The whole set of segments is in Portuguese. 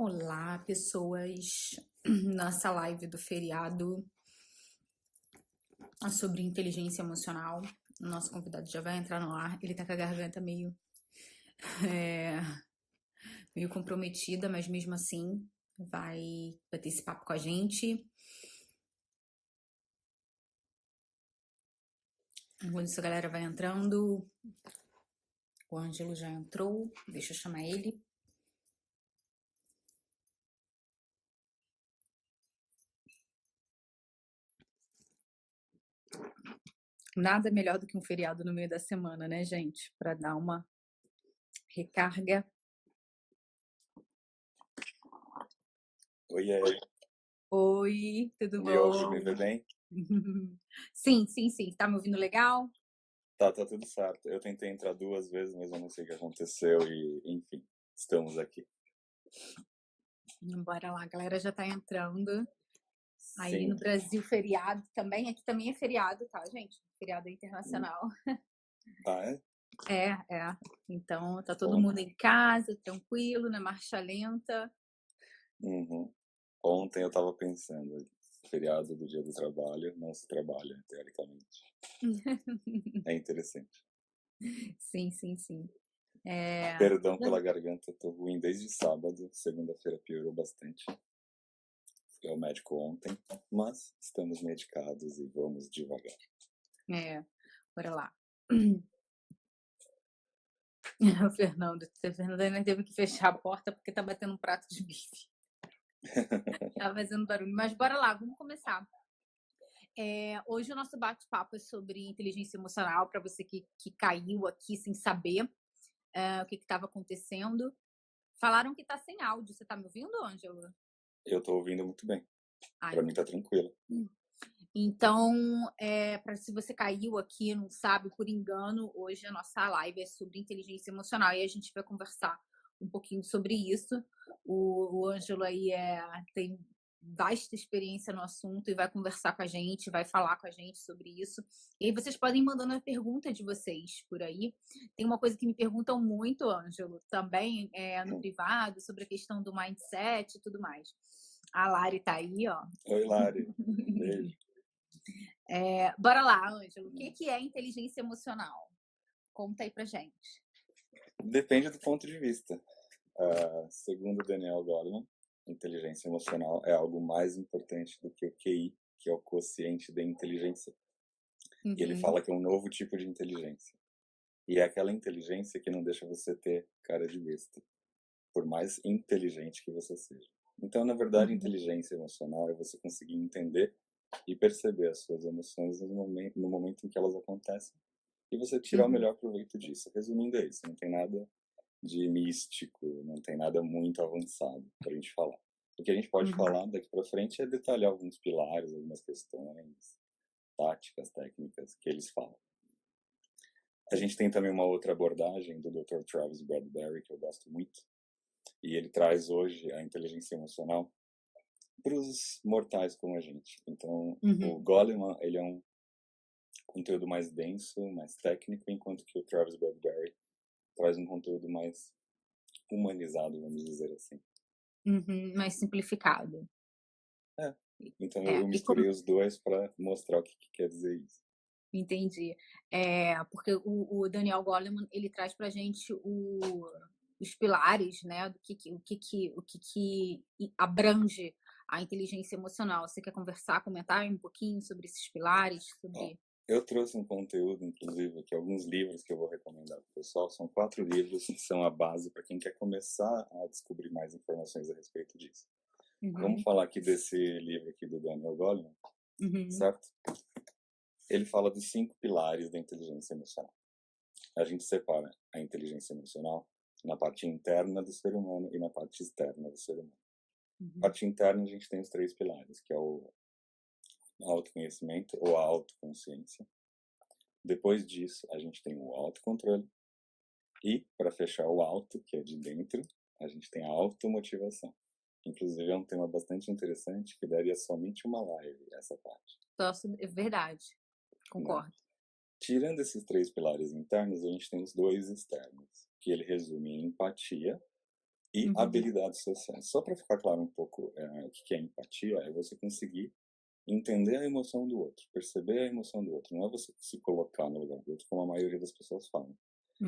Olá, pessoas. Nossa live do feriado sobre inteligência emocional. O nosso convidado já vai entrar no ar. Ele tá com a garganta é, meio comprometida, mas mesmo assim vai ter esse papo com a gente. Enquanto essa galera vai entrando, o Ângelo já entrou. Deixa eu chamar ele. Nada melhor do que um feriado no meio da semana, né, gente? Para dar uma recarga. Oi, Oi, tudo me ouve, me bom? vê bem? Sim. Tá me ouvindo legal? Tá tudo certo. Eu tentei entrar 2 vezes, mas eu não sei o que aconteceu e, enfim, estamos aqui. Bora lá, a galera já tá entrando. Aí Sim. no Brasil, feriado também. Aqui também é feriado, tá, gente? Feriado internacional. Ah, é? É. Então, tá todo Bom. mundo em casa, tranquilo, na marcha lenta. Uhum. Ontem eu tava pensando, feriado do Dia do Trabalho, não se trabalha, teoricamente. É interessante. Sim. É... Perdão pela garganta, tô ruim desde sábado, segunda-feira piorou bastante. Fui ao médico ontem, mas estamos medicados e vamos devagar. Bora lá. O Fernando ainda teve que fechar a porta porque tá batendo um prato de bife. Tá fazendo barulho. Mas bora lá, vamos começar. Hoje o nosso bate-papo é sobre inteligência emocional, para você que caiu aqui sem saber o que estava acontecendo. Falaram que tá sem áudio. Você tá me ouvindo, Ângelo? Eu tô ouvindo muito bem. Ai, Pra mim tá tranquilo. então, se você caiu aqui e não sabe, por engano, hoje a nossa live é sobre inteligência emocional e a gente vai conversar um pouquinho sobre isso. O Ângelo aí tem vasta experiência no assunto e vai conversar com a gente, vai falar com a gente sobre isso. E aí vocês podem ir mandando a pergunta de vocês por aí. Tem uma coisa que me perguntam muito, Ângelo, também no privado, sobre a questão do mindset e tudo mais. A Lari tá aí, ó. Oi, Lari. Beijo. Bora lá, Ângelo. O que é inteligência emocional? Conta aí pra gente. Depende do ponto de vista. Segundo Daniel Goleman, inteligência emocional é algo mais importante do que o QI, que é o quociente de inteligência. E ele fala que é um novo tipo de inteligência. E é aquela inteligência que não deixa você ter cara de besta, por mais inteligente que você seja. Então, na verdade, inteligência emocional é você conseguir entender e perceber as suas emoções no momento em que elas acontecem e você tirar o melhor proveito disso. Resumindo, é isso. Não tem nada de místico, não tem nada muito avançado pra gente falar. O que a gente pode falar daqui pra frente é detalhar alguns pilares, algumas questões, táticas, técnicas que eles falam. A gente tem também uma outra abordagem do Dr. Travis Bradbury, que eu gosto muito, e ele traz hoje a inteligência emocional para os mortais como a gente. Então, o Goleman, ele é um conteúdo mais denso, mais técnico, enquanto que o Travis Bradbury traz um conteúdo mais humanizado, vamos dizer assim. Mais simplificado. Então eu misturei os dois para mostrar o que quer dizer isso. Entendi. Porque o Daniel Goleman, ele traz pra gente os pilares, né, do que abrange a inteligência emocional. Você quer conversar, comentar um pouquinho sobre esses pilares? Eu trouxe um conteúdo, inclusive, aqui, alguns livros que eu vou recomendar para o pessoal. São 4 livros que são a base para quem quer começar a descobrir mais informações a respeito disso. Vamos falar aqui desse livro aqui do Daniel Goleman, certo? Ele fala dos 5 pilares da inteligência emocional. A gente separa a inteligência emocional na parte interna do ser humano e na parte externa do ser humano. Na parte interna a gente tem os 3 pilares, que é o autoconhecimento ou a autoconsciência. Depois disso, a gente tem o autocontrole. E, para fechar o auto, que é de dentro, a gente tem a automotivação. Inclusive, é um tema bastante interessante que daria somente uma live, essa parte. Nossa, é verdade. Concordo. Né? Tirando esses 3 pilares internos, a gente tem os 2 externos, que ele resume em empatia E Uhum. habilidades sociais. Só para ficar claro um pouco o que é empatia, é você conseguir entender a emoção do outro, perceber a emoção do outro. Não é você se colocar no lugar do outro, como a maioria das pessoas falam.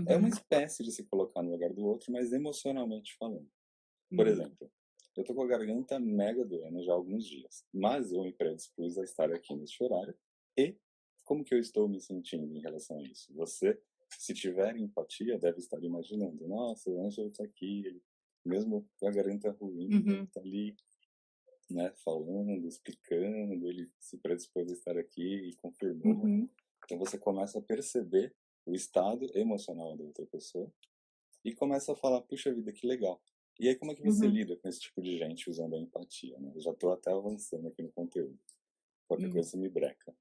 É uma Uhum. espécie de se colocar no lugar do outro, mas emocionalmente falando. Por Uhum. exemplo, eu tô com a garganta mega doendo já há alguns dias, mas eu me predispus a estar aqui neste horário. E como que eu estou me sentindo em relação a isso? Você, se tiver empatia, deve estar imaginando: nossa, o Ângelo está aqui, ele, mesmo com a garganta ruim, ele Uhum. está ali, né, falando, explicando, ele se predispôs a estar aqui e confirmou. Uhum. Então você começa a perceber o estado emocional da outra pessoa e começa a falar: puxa vida, que legal. E aí, como é que você Uhum. lida com esse tipo de gente usando a empatia, né? Eu já estou até avançando aqui no conteúdo. Qualquer Uhum. coisa você me breca.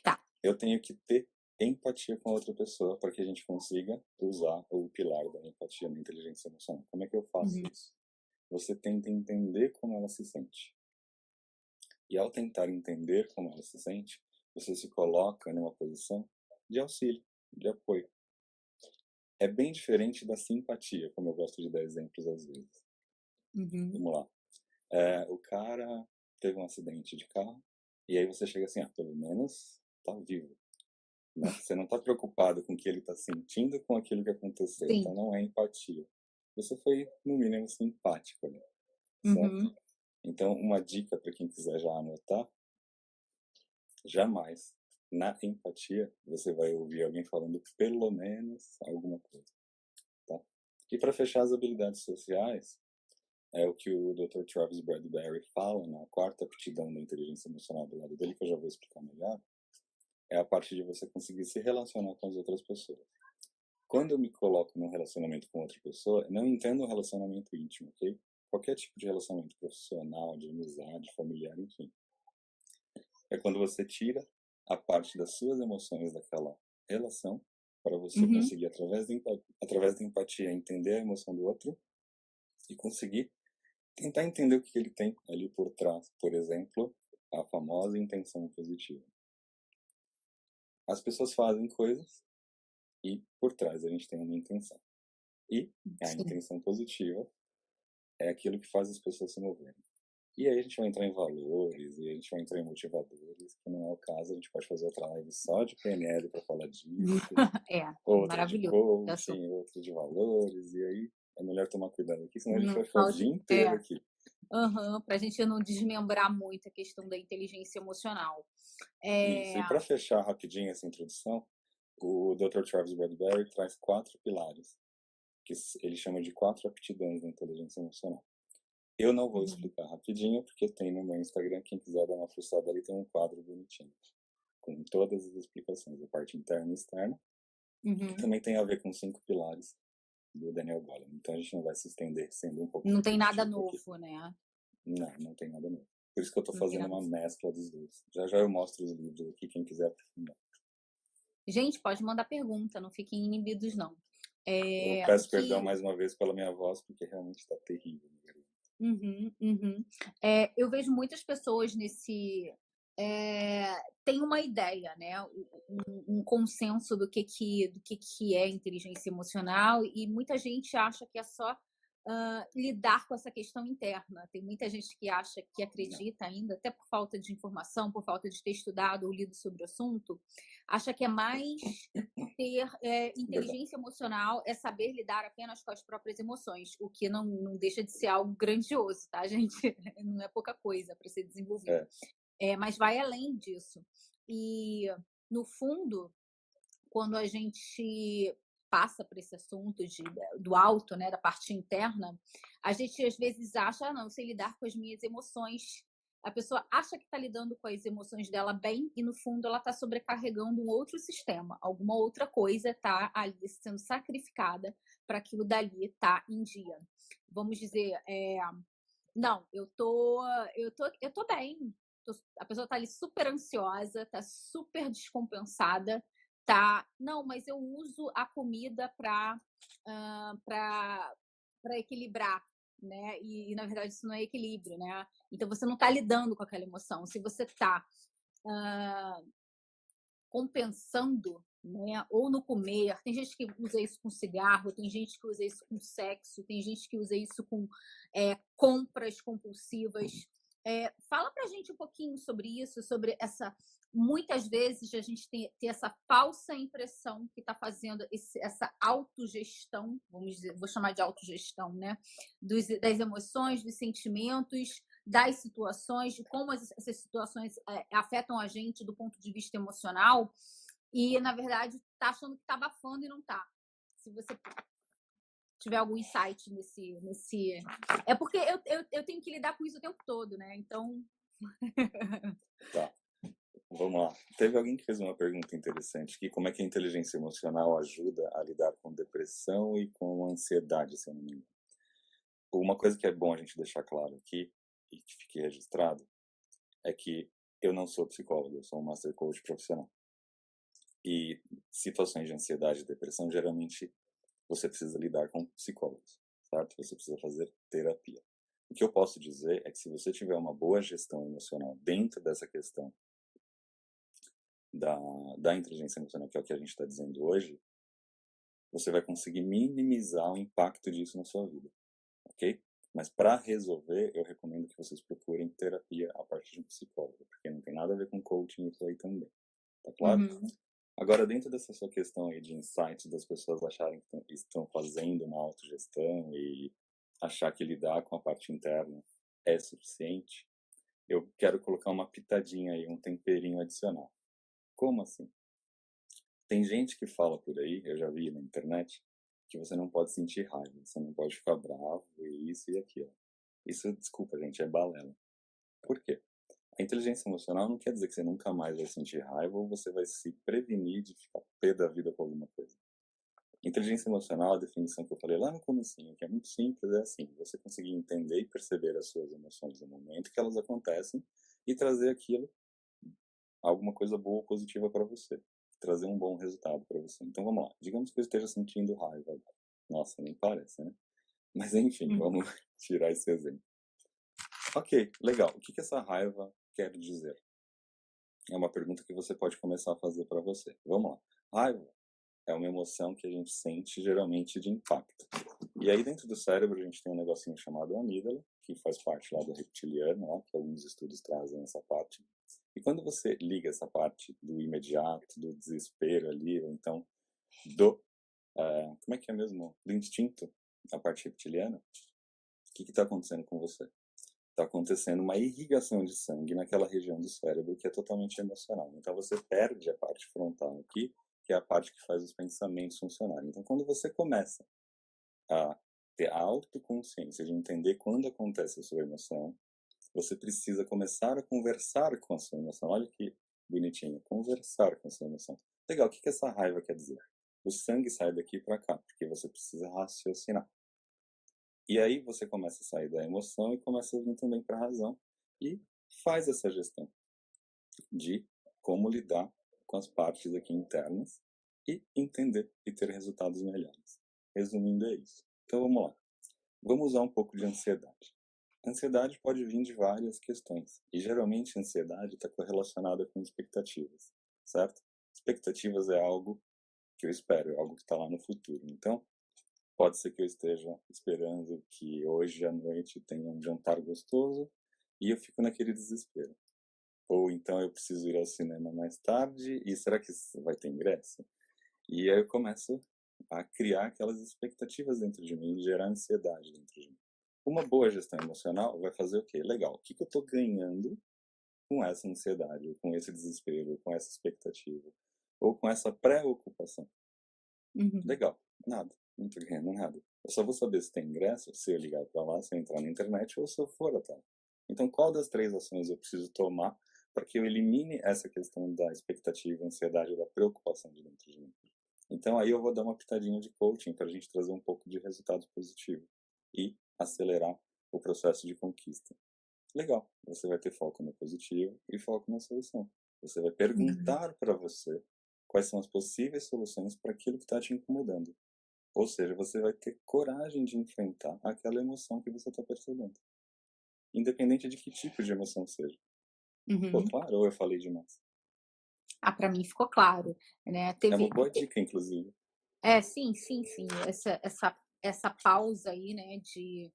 Tá. Eu tenho que ter empatia com a outra pessoa para que a gente consiga usar o pilar da empatia na inteligência emocional. Como é que eu faço Uhum. isso? Você tenta entender como ela se sente. E ao tentar entender como ela se sente, você se coloca numa posição de auxílio, de apoio. É bem diferente da simpatia, como eu gosto de dar exemplos às vezes. Uhum. Vamos lá. O cara teve um acidente de carro, e aí você chega assim: ah, pelo menos tá vivo, né? Você não tá preocupado com o que ele tá sentindo com aquilo que aconteceu, então Sim. não é empatia. Você foi, no mínimo, simpático ali, certo? Uhum. Então, uma dica para quem quiser já anotar: jamais, na empatia, você vai ouvir alguém falando pelo menos alguma coisa, tá? E para fechar as habilidades sociais, é o que o Dr. Travis Bradbury fala na quarta aptidão da inteligência emocional do lado dele, que eu já vou explicar melhor, é a parte de você conseguir se relacionar com as outras pessoas. Quando eu me coloco num relacionamento com outra pessoa, não entendo um relacionamento íntimo, ok? Qualquer tipo de relacionamento profissional, de amizade, familiar, enfim. É quando você tira a parte das suas emoções daquela relação para você Uhum. conseguir, através da empatia, entender a emoção do outro e conseguir tentar entender o que ele tem ali por trás. Por exemplo, a famosa intenção positiva. As pessoas fazem coisas e por trás a gente tem uma intenção. E a Sim. intenção positiva é aquilo que faz as pessoas se moverem. E aí a gente vai entrar em valores, e a gente vai entrar em motivadores, que não é o caso, a gente pode fazer outra live só de PNL para falar disso, É, outra de maravilhoso esse assunto. coaching, outra de valores, e aí é melhor tomar cuidado aqui, senão a gente No vai ficar o dia áudio inteiro aqui. aham, pra gente não desmembrar muito a questão da inteligência emocional. Isso. É. E para fechar rapidinho essa introdução, o Dr. Travis Bradbury traz 4 pilares, que ele chama de 4 aptidões da inteligência emocional. Eu não vou Uhum. explicar rapidinho, porque tem no meu Instagram, quem quiser dar uma fuçada ali, tem um quadro bonitinho, com todas as explicações, a parte interna e externa, que Uhum. também tem a ver com 5 pilares do Daniel Goleman. Então a gente não vai se estender sendo um pouco Não tem nada repetitivo aqui. novo, né? Não, não tem nada novo. Por isso que eu estou Não tem fazendo nada. uma mescla dos dois. Já já eu mostro os livros aqui, quem quiser aprofundar. Gente, pode mandar pergunta, não fiquem inibidos, não. Eu O peço perdão que. mais uma vez pela minha voz, porque realmente está terrível. Uhum, uhum. Eu vejo muitas pessoas nesse. É, tem uma ideia, né? Um consenso do que é inteligência emocional, e muita gente acha que é só lidar com essa questão interna. Tem muita gente que acha, que Não, acredita ainda, até por falta de informação, por falta de ter estudado ou lido sobre o assunto, acha que é mais ter verdade. inteligência emocional é saber lidar apenas com as próprias emoções, o que não deixa de ser algo grandioso, tá, gente? Não é pouca coisa para ser desenvolvido. É, Mas vai além disso. E, no fundo, quando a gente passa por esse assunto do alto, né, da parte interna, a gente às vezes acha, não, eu sei lidar com as minhas emoções. A pessoa acha que está lidando com as emoções dela bem, e no fundo ela está sobrecarregando um outro sistema, alguma outra coisa está ali sendo sacrificada para aquilo dali estar em dia. Vamos dizer, não, eu tô bem. A pessoa tá ali super ansiosa, tá super descompensada, tá. Não, mas eu uso a comida para equilibrar, né? E na verdade isso não é equilíbrio, né? Então você não tá lidando com aquela emoção. Se você tá compensando né? Ou no comer. Tem gente que usa isso com cigarro, tem gente que usa isso com sexo, tem gente que usa isso com compras compulsivas. Fala pra gente um pouquinho sobre isso, sobre essa. Muitas vezes a gente tem essa falsa impressão que está fazendo essa autogestão, vamos dizer, vou chamar de autogestão, né? Das emoções, dos sentimentos, das situações, de como essas situações afetam a gente do ponto de vista emocional, e, na verdade, está achando que está abafando e não está. Se você tiver algum insight nesse. É porque eu tenho que lidar com isso o tempo todo, né? Então. Tá, vamos lá. Teve alguém que fez uma pergunta interessante aqui, como é que a inteligência emocional ajuda a lidar com depressão e com ansiedade, se eu não me engano. Uma coisa que é bom a gente deixar claro aqui, e que fique registrado, é que eu não sou psicólogo, eu sou um Master Coach profissional. E situações de ansiedade e depressão, geralmente, você precisa lidar com psicólogos, certo? Você precisa fazer terapia. O que eu posso dizer é que se você tiver uma boa gestão emocional dentro dessa questão da inteligência emocional, que é o que a gente está dizendo hoje, você vai conseguir minimizar o impacto disso na sua vida, ok? Mas para resolver, eu recomendo que vocês procurem terapia a partir de um psicólogo, porque não tem nada a ver com coaching isso aí também, tá claro? Uhum. Agora, dentro dessa sua questão aí de insights das pessoas acharem que estão fazendo uma autogestão e achar que lidar com a parte interna é suficiente, eu quero colocar uma pitadinha aí, um temperinho adicional. Como assim? Tem gente que fala por aí, eu já vi na internet, que você não pode sentir raiva, você não pode ficar bravo, e isso e aquilo. Isso, desculpa, gente, é balela. Por quê? A inteligência emocional não quer dizer que você nunca mais vai sentir raiva ou você vai se prevenir de ficar pé da vida com alguma coisa. Inteligência emocional, a definição que eu falei lá no comecinho, que é muito simples, é assim, você conseguir entender e perceber as suas emoções no momento que elas acontecem e trazer aquilo, alguma coisa boa ou positiva para você. Trazer um bom resultado para você. Então vamos lá. Digamos que eu esteja sentindo raiva. Nossa, nem parece, né? Mas enfim, vamos tirar esse exemplo. Ok, legal. O que essa raiva quer dizer? É uma pergunta que você pode começar a fazer para você. Vamos lá. Raiva é uma emoção que a gente sente geralmente de impacto. E aí dentro do cérebro a gente tem um negocinho chamado amígdala, que faz parte lá do reptiliano, lá, que alguns estudos trazem essa parte. E quando você liga essa parte do imediato, do desespero ali, ou então do, como é que é mesmo? Do instinto, a parte reptiliana, o que está acontecendo com você? Está acontecendo uma irrigação de sangue naquela região do cérebro que é totalmente emocional. Então você perde a parte frontal aqui, que é a parte que faz os pensamentos funcionarem. Então quando você começa a ter a autoconsciência de entender quando acontece a sua emoção, você precisa começar a conversar com a sua emoção. Olha que bonitinho, conversar com a sua emoção. Legal, o que essa raiva quer dizer? O sangue sai daqui para cá, porque você precisa raciocinar. E aí você começa a sair da emoção e começa a vir também para a razão e faz essa gestão de como lidar com as partes aqui internas e entender e ter resultados melhores. Resumindo, é isso. Então vamos lá. Vamos usar um pouco de ansiedade. A ansiedade pode vir de várias questões e geralmente a ansiedade está correlacionada com expectativas, certo? Expectativas é algo que eu espero, é algo que está lá no futuro. Então, pode ser que eu esteja esperando que hoje à noite tenha um jantar gostoso e eu fico naquele desespero. Ou então eu preciso ir ao cinema mais tarde e será que vai ter ingresso? E aí eu começo a criar aquelas expectativas dentro de mim e gerar ansiedade dentro de mim. Uma boa gestão emocional vai fazer o quê? Legal, o que eu estou ganhando com essa ansiedade, com esse desespero, com essa expectativa, ou com essa preocupação? Uhum. Legal, nada, não estou ganhando nada. Eu só vou saber se tem ingresso se eu ligar para lá, se eu entrar na internet ou se eu for até lá. Então, qual das três ações eu preciso tomar para que eu elimine essa questão da expectativa, ansiedade, da preocupação de dentro de mim? Então, aí eu vou dar uma pitadinha de coaching para a gente trazer um pouco de resultado positivo e acelerar o processo de conquista. Legal, você vai ter foco no positivo e foco na solução. Você vai Uhum. perguntar para você quais são as possíveis soluções para aquilo que está te incomodando. Ou seja, você vai ter coragem de enfrentar aquela emoção que você está percebendo. Independente de que tipo de emoção seja. Ficou Uhum. claro ou eu falei demais? Ah, para mim ficou claro, né. É uma Teve boa dica, inclusive. sim, sim, sim, essa pausa aí, né, de,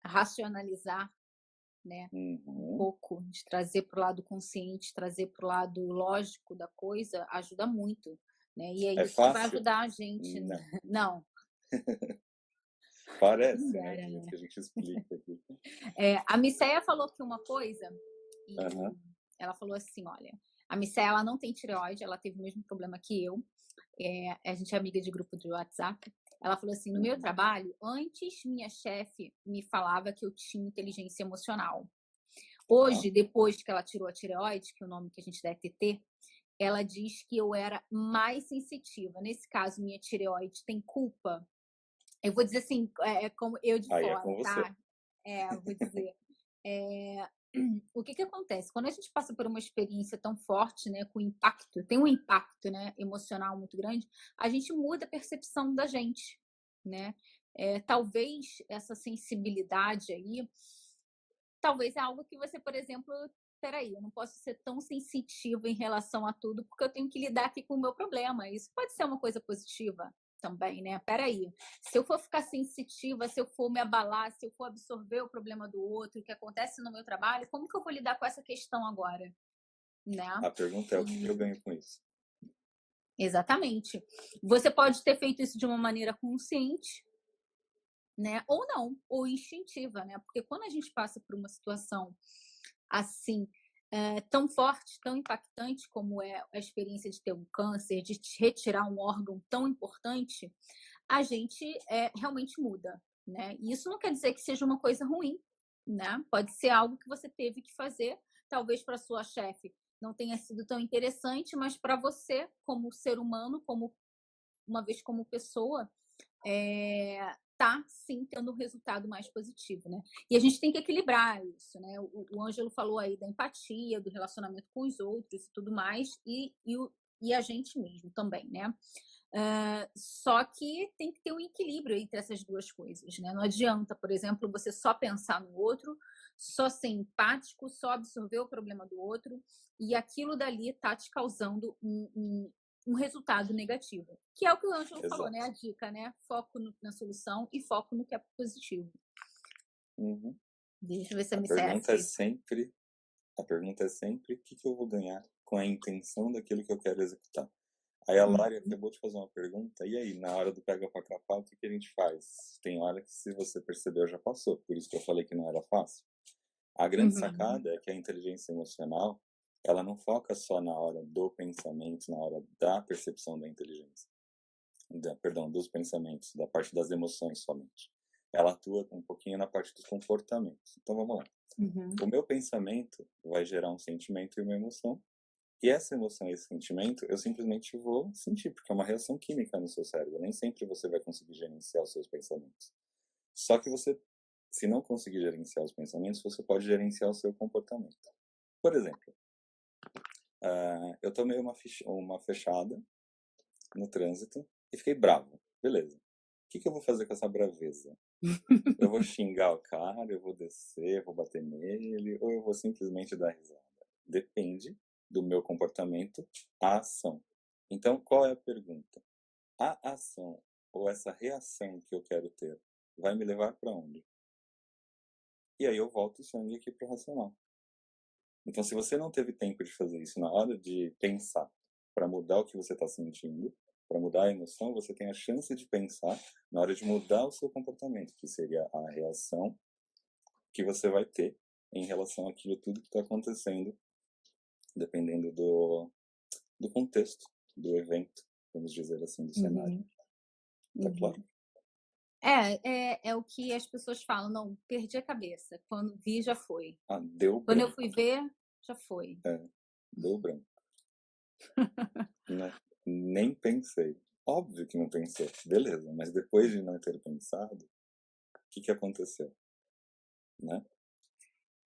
racionalizar, né, um Uhum. pouco, de trazer para o lado consciente, trazer para o lado lógico da coisa, ajuda muito, né. E é É isso que vai fácil? ajudar a gente Não. não, quem Parece, né, dera, do jeito né. que a gente explica aqui. A Misseia falou aqui uma coisa, e Aham. ela falou assim: "Olha, a Misseia ela não tem tireoide, ela teve o mesmo problema que eu, a gente é amiga de grupo de WhatsApp". Ela falou assim: "No meu Uhum. trabalho, antes minha chefe me falava que eu tinha inteligência emocional. Hoje, Tá. depois que ela tirou a tireoide, que é o nome que a gente deve ter, ela diz que eu era mais sensitiva. Nesse caso, minha tireoide tem culpa?". Eu vou dizer assim, como eu de Aí é fora, com você. tá? Eu vou dizer. Eh, o que que acontece? Quando a gente passa por uma experiência tão forte, né, com impacto, tem um impacto, né, emocional muito grande, a gente muda a percepção da gente, né? Talvez essa sensibilidade aí, talvez é algo que você, por exemplo, peraí, eu não posso ser tão sensitiva em relação a tudo, porque eu tenho que lidar aqui com o meu problema. Isso pode ser uma coisa positiva também, né? Peraí, se eu for ficar sensitiva, se eu for me abalar, se eu for absorver o problema do outro, o que acontece no meu trabalho, como que eu vou lidar com essa questão agora, né? A pergunta é o que eu E ganho com isso? exatamente. Você pode ter feito isso de uma maneira consciente, né? Ou não, ou instintiva, né? Porque quando a gente passa por uma situação assim, tão forte, tão impactante como é a experiência de ter um câncer, de te retirar um órgão tão importante, a gente realmente muda, né? E isso não quer dizer que seja uma coisa ruim, né? Pode ser algo que você teve que fazer, talvez para sua chefe não tenha sido tão interessante, mas para você, como ser humano, como uma vez como pessoa, tá sim tendo um resultado mais positivo, né? E a gente tem que equilibrar isso, né? O Ângelo falou aí da empatia, do relacionamento com os outros e tudo mais, e a gente mesmo também, né? Só que tem que ter um equilíbrio entre essas duas coisas, né? Não adianta, por exemplo, você só pensar no outro, só ser empático, só absorver o problema do outro, e aquilo dali tá te causando um resultado negativo. Que é o que o Ângelo falou, né? A Exato. dica, né? Foco na solução e foco no que é positivo. Uhum. Deixa eu ver se a A Missy pergunta é sempre a pergunta é sempre: "O que que eu vou ganhar com a intenção daquilo que eu quero executar?". Aí a Uhum, Lari acabou de fazer uma pergunta: "E aí, na hora do pega pra capar, o que que a gente faz?". Tem hora que, se você percebeu, já passou, por isso que eu falei que não era fácil. A grande uhum, sacada é que a inteligência emocional, ela não foca só na hora do pensamento, na hora da percepção da inteligência. Perdão, dos pensamentos, da parte das emoções somente. Ela atua um pouquinho na parte dos comportamentos. Então vamos lá. uhum, O meu pensamento vai gerar um sentimento e uma emoção, e essa emoção e esse sentimento eu simplesmente vou sentir, porque é uma reação química no seu cérebro. Nem sempre você vai conseguir gerenciar os seus pensamentos. Só que você, se não conseguir gerenciar os pensamentos, você pode gerenciar o seu comportamento. Por exemplo, eu tomei uma fechada no trânsito e fiquei bravo. Beleza. O que que eu vou fazer com essa braveza? Eu vou xingar o cara, eu vou descer, vou bater nele, ou eu vou simplesmente dar risada? Depende do meu comportamento, a ação. Então, qual é a pergunta? A ação ou essa reação que eu quero ter vai me levar para onde? E aí eu volto o sangue aqui para o racional. Então, se você não teve tempo de fazer isso na hora de pensar para mudar o que você está sentindo, para mudar a emoção, você tem a chance de pensar na hora de mudar o seu comportamento, que seria a reação que você vai ter em relação àquilo tudo que está acontecendo, dependendo do contexto, do evento, vamos dizer assim, do cenário. uhum, Tá uhum. claro? É o que as pessoas falam: "Não, perdi a cabeça, quando vi já foi. Ah, deu Quando eu fui branco. ver, já foi". É, deu branco, né? Nem pensei. Óbvio que não pensou. Beleza, mas depois de não ter pensado, o que que aconteceu, né?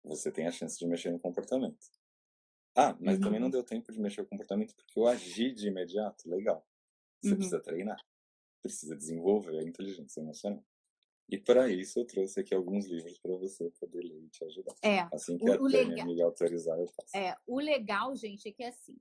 Você tem a chance de mexer no comportamento. Ah, mas também não Uhum, deu tempo de mexer no comportamento porque eu agi de imediato. Legal. Você uhum, precisa treinar, precisa desenvolver a inteligência emocional. E para isso eu trouxe aqui alguns livros para você poder ler e te ajudar. É, Assim que a o Tânia legal me autorizar, eu passo. o legal, gente, é que assim,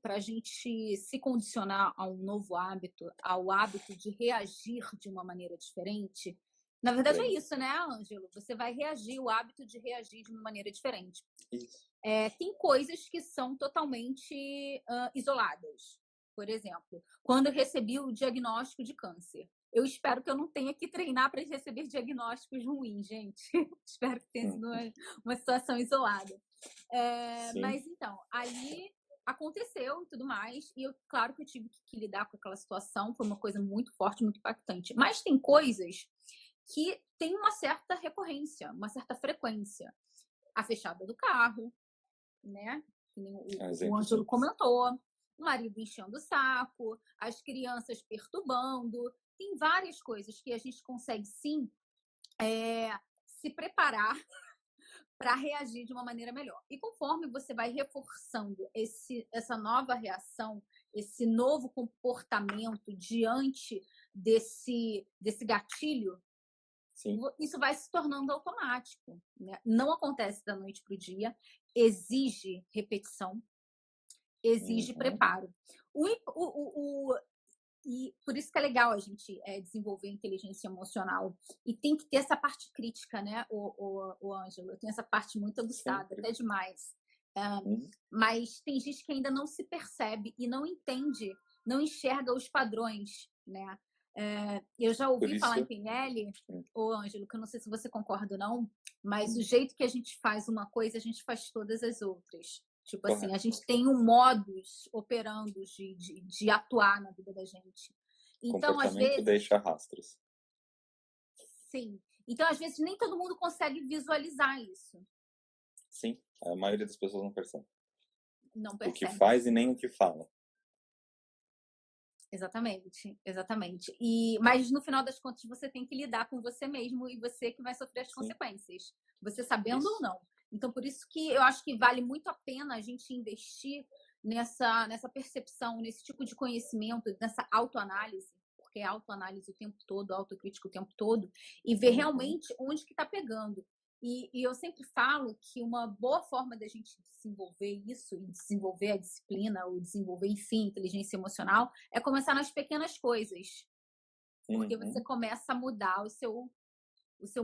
para a gente se condicionar a um novo hábito, ao hábito de reagir de uma maneira diferente, na verdade é Lembra? isso, né, Ângelo? Você vai reagir, o hábito de reagir de uma maneira diferente. Isso. Tem coisas que são totalmente isoladas. Por exemplo, quando eu recebi o diagnóstico de câncer. Eu espero que eu não tenha que treinar para receber diagnósticos ruins, gente. Espero que tenha sido Uhum. uma situação isolada. Sim, Mas então, aí aconteceu e tudo mais, e eu, claro que eu tive que lidar com aquela situação, foi uma coisa muito forte, muito impactante. Mas tem coisas que têm uma certa recorrência, uma certa frequência. A fechada do carro, né? Que nem é um o exemplo Ângelo disso. comentou, o marido enchendo o saco, as crianças perturbando. Tem várias coisas que a gente consegue sim se preparar para reagir de uma maneira melhor. E conforme você vai reforçando essa nova reação, esse novo comportamento diante desse gatilho, Sim. isso vai se tornando automático. Né? Não acontece da noite para o dia, exige repetição, exige Uhum. preparo. O, o, o, e por isso que é legal a gente desenvolver inteligência emocional. E tem que ter essa parte crítica, né, o Ângelo? Tem essa parte muito aguçada, Sempre. até demais. Ah, Uhum. mas tem gente que ainda não se percebe e não entende, não enxerga os padrões, né? Eu já Por ouvi falar em isso, PNL, hum, o Ângelo, que eu não sei se você concorda ou não, mas o hum, jeito que a gente faz uma coisa, a gente faz todas as outras. Tipo assim, a correto. gente tem um modus operando de atuar na vida da gente. Então, às Comportamento vezes, deixa rastros. sim. Então, às vezes, nem todo mundo consegue visualizar isso. Sim, a maioria das pessoas não percebe. Não O que percebe. faz e nem o que fala. Exatamente, exatamente. Mas no final das contas você tem que lidar com você mesmo e você que vai sofrer as Sim, consequências, você sabendo ou isso. não. Então por isso que eu acho que vale muito a pena a gente investir nessa percepção, nesse tipo de conhecimento, nessa autoanálise, porque é autoanálise o tempo todo, autocrítica o tempo todo, e ver Uhum. realmente onde que está pegando. E eu sempre falo que uma boa forma da gente desenvolver isso, e desenvolver a disciplina, ou desenvolver, enfim, inteligência emocional, é começar nas pequenas coisas, porque você Uhum. começa a mudar o seu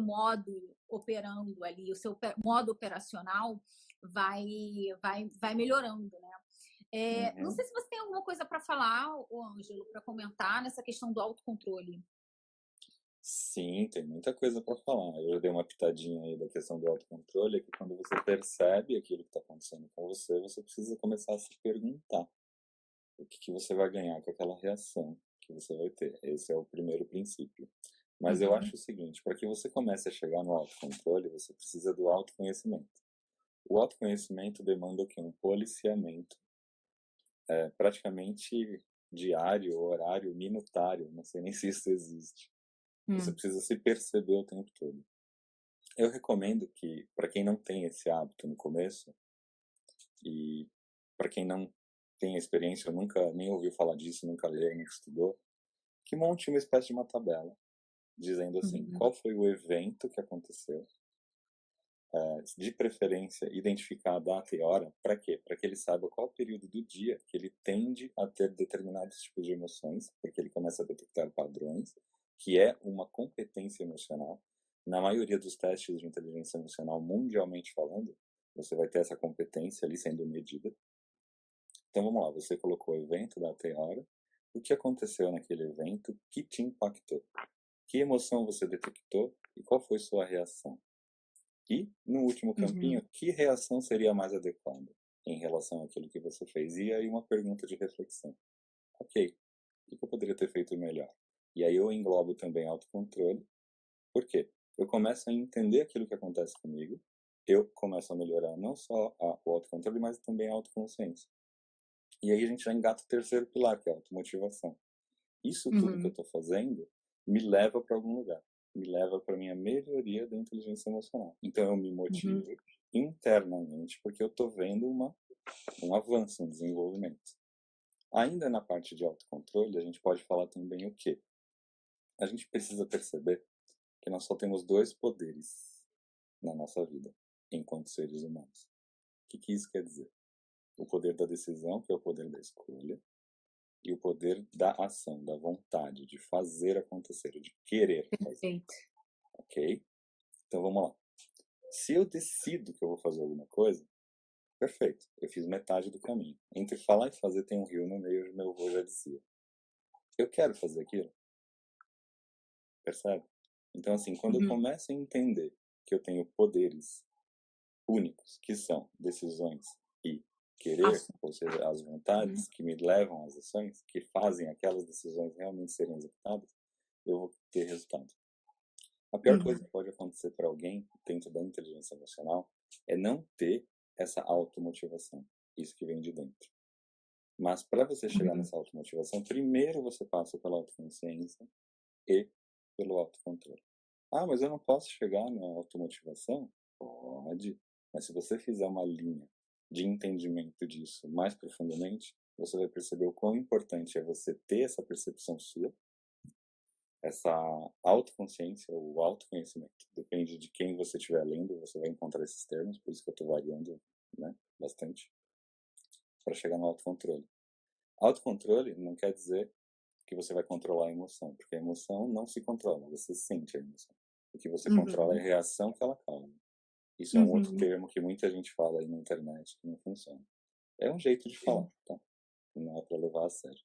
modo operando ali, o seu modo operacional vai melhorando, né? Não Uhum. sei se você tem alguma coisa para falar, o Ângelo, para comentar nessa questão do autocontrole. Sim, tem muita coisa para falar. Eu já dei uma pitadinha aí da questão do autocontrole, é que quando você percebe aquilo que está acontecendo com você, você precisa começar a se perguntar o que que você vai ganhar com aquela reação que você vai ter. Esse é o primeiro princípio. Mas eu Uhum, acho o seguinte, para que você comece a chegar no autocontrole, você precisa do autoconhecimento. O autoconhecimento demanda o quê? Um policiamento, praticamente diário, horário, minutário, não sei nem se isso existe. Você hum, precisa se perceber o tempo todo. Eu recomendo que, para quem não tem esse hábito no começo, e para quem não tem experiência, nunca nem ouviu falar disso, nunca leu, nunca estudou, que monte uma espécie de uma tabela, dizendo assim, uhum, qual foi o evento que aconteceu, de preferência identificar a data e hora, para quê? Para que ele saiba qual período do dia que ele tende a ter determinados tipos de emoções, porque ele começa a detectar padrões, que é uma competência emocional. Na maioria dos testes de inteligência emocional, mundialmente falando, você vai ter essa competência ali sendo medida. Então vamos lá, você colocou o evento, data e hora. O que aconteceu naquele evento que te impactou? Que emoção você detectou e qual foi sua reação? E, no último uhum, campinho, que reação seria mais adequada em relação àquilo que você fez? E aí uma pergunta de reflexão. Ok, o que eu poderia ter feito melhor? E aí eu englobo também autocontrole. Por quê? Eu começo a entender aquilo que acontece comigo, eu começo a melhorar não só o autocontrole, mas também a autoconsciência. E aí a gente já engata o terceiro pilar, que é a automotivação. Isso tudo que eu uhum, estou fazendo me leva para algum lugar, me leva para minha melhoria da inteligência emocional. Então eu me uhum, motivo internamente porque eu estou vendo um avanço, um desenvolvimento. Ainda na parte de autocontrole, a gente pode falar também o quê? A gente precisa perceber que nós só temos 2 poderes na nossa vida, enquanto seres humanos. O que isso quer dizer? O poder da decisão, que é o poder da escolha, e o poder da ação, da vontade, de fazer acontecer, de querer fazer. Perfeito. Ok? Então vamos lá. Se eu decido que eu vou fazer alguma coisa, perfeito, eu fiz metade do caminho. Entre falar e fazer tem um rio no meio, meu avô já dizia. Eu quero fazer aquilo. Percebe? Então, assim, quando eu começo a entender que eu tenho poderes únicos, que são decisões e querer, ou seja, as vontades que me levam às ações, que fazem aquelas decisões realmente serem executadas, eu vou ter resultado. A pior coisa que pode acontecer para alguém dentro da inteligência emocional é não ter essa automotivação, isso que vem de dentro. Mas para você chegar nessa automotivação, primeiro você passa pela autoconsciência e pelo autocontrole. Ah, mas eu não posso chegar na automotivação? Pode. Mas se você fizer uma linha de entendimento disso mais profundamente, você vai perceber o quão importante é você ter essa percepção sua, essa autoconsciência, o autoconhecimento. Depende de quem você estiver lendo, você vai encontrar esses termos, por isso que eu estou variando, né, bastante, para chegar no autocontrole. Autocontrole não quer dizer que você vai controlar a emoção, porque a emoção não se controla, você sente a emoção. O que você controla é a reação que ela causa. Isso é um outro termo que muita gente fala aí na internet que não funciona. É um jeito de falar, tá? Não é para levar a sério.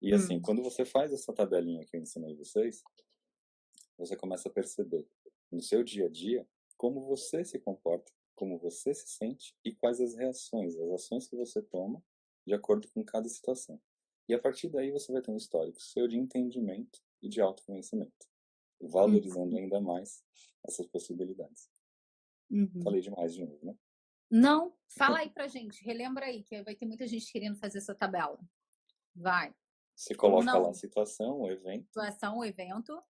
E assim, quando você faz essa tabelinha que eu ensinei vocês, você começa a perceber no seu dia a dia como você se comporta, como você se sente e quais as reações, as ações que você toma de acordo com cada situação. E a partir daí você vai ter um histórico seu de entendimento e de autoconhecimento, valorizando ainda mais essas possibilidades. Falei demais de novo, né? Não, fala aí pra gente, relembra aí, que vai ter muita gente querendo fazer essa tabela. Vai. Você coloca lá a situação, o evento. Situação, o evento.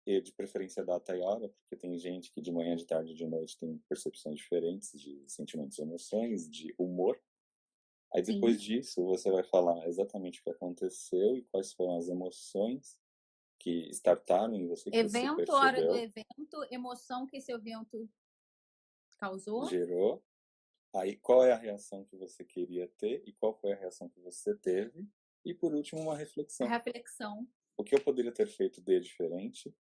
E de preferência data e hora, porque tem gente que de manhã, de tarde e de noite tem percepções diferentes de sentimentos e emoções, de humor. Aí depois disso você vai falar exatamente o que aconteceu e quais foram as emoções que startaram em você, que você Evento, hora do percebeu, evento, emoção que esse evento causou. gerou. Aí qual é a reação que você queria ter e qual foi a reação que você teve. E por último, uma reflexão. Reflexão. O que eu poderia ter feito de diferente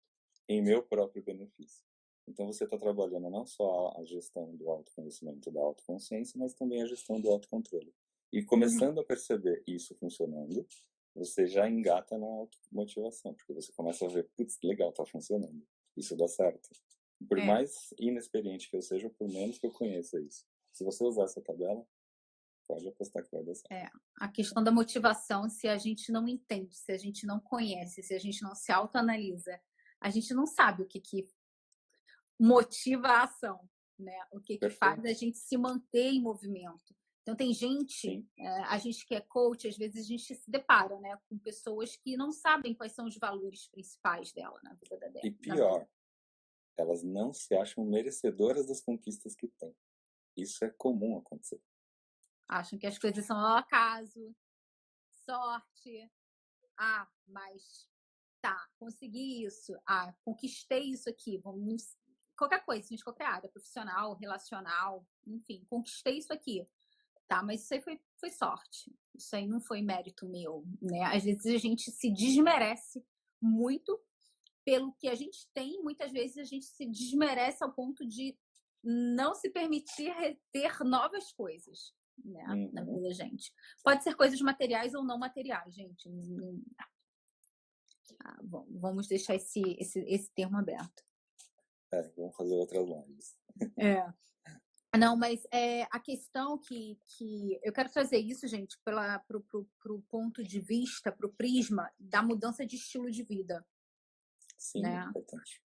em meu próprio benefício. Então você está trabalhando não só a gestão do autoconhecimento, da autoconsciência, mas também a gestão do autocontrole. E começando a perceber isso funcionando, você já engata na automotivação, porque você começa a ver, putz, legal, está funcionando, isso dá certo. Por mais inexperiente que eu seja, por menos que eu conheça isso. Se você usar essa tabela, pode apostar que vai dar certo. A questão da motivação, se a gente não entende, se a gente não conhece, se a gente não se autoanalisa, a gente não sabe o que motiva a ação, né? O que faz a gente se manter em movimento. Então, tem gente, a gente que é coach, às vezes a gente se depara, né, com pessoas que não sabem quais são os valores principais dela na vida dela. E pior, elas não se acham merecedoras das conquistas que têm. Isso é comum acontecer. Acham que as coisas são ao acaso, sorte. Ah, mas tá, consegui isso. Ah, conquistei isso aqui. Vamos, qualquer coisa, de qualquer área, profissional, relacional, enfim, conquistei isso aqui. Tá, mas isso aí foi sorte. Isso aí não foi mérito meu, né? Às vezes a gente se desmerece muito pelo que a gente tem, muitas vezes a gente se desmerece ao ponto de não se permitir ter novas coisas, né, na vida da gente. Pode ser coisas materiais ou não materiais, gente. Bom, vamos deixar esse termo aberto. Vamos fazer outras lives. Não, mas a questão que eu quero trazer isso, gente, pro ponto de vista, pro prisma da mudança de estilo de vida. Sim, né? É importante.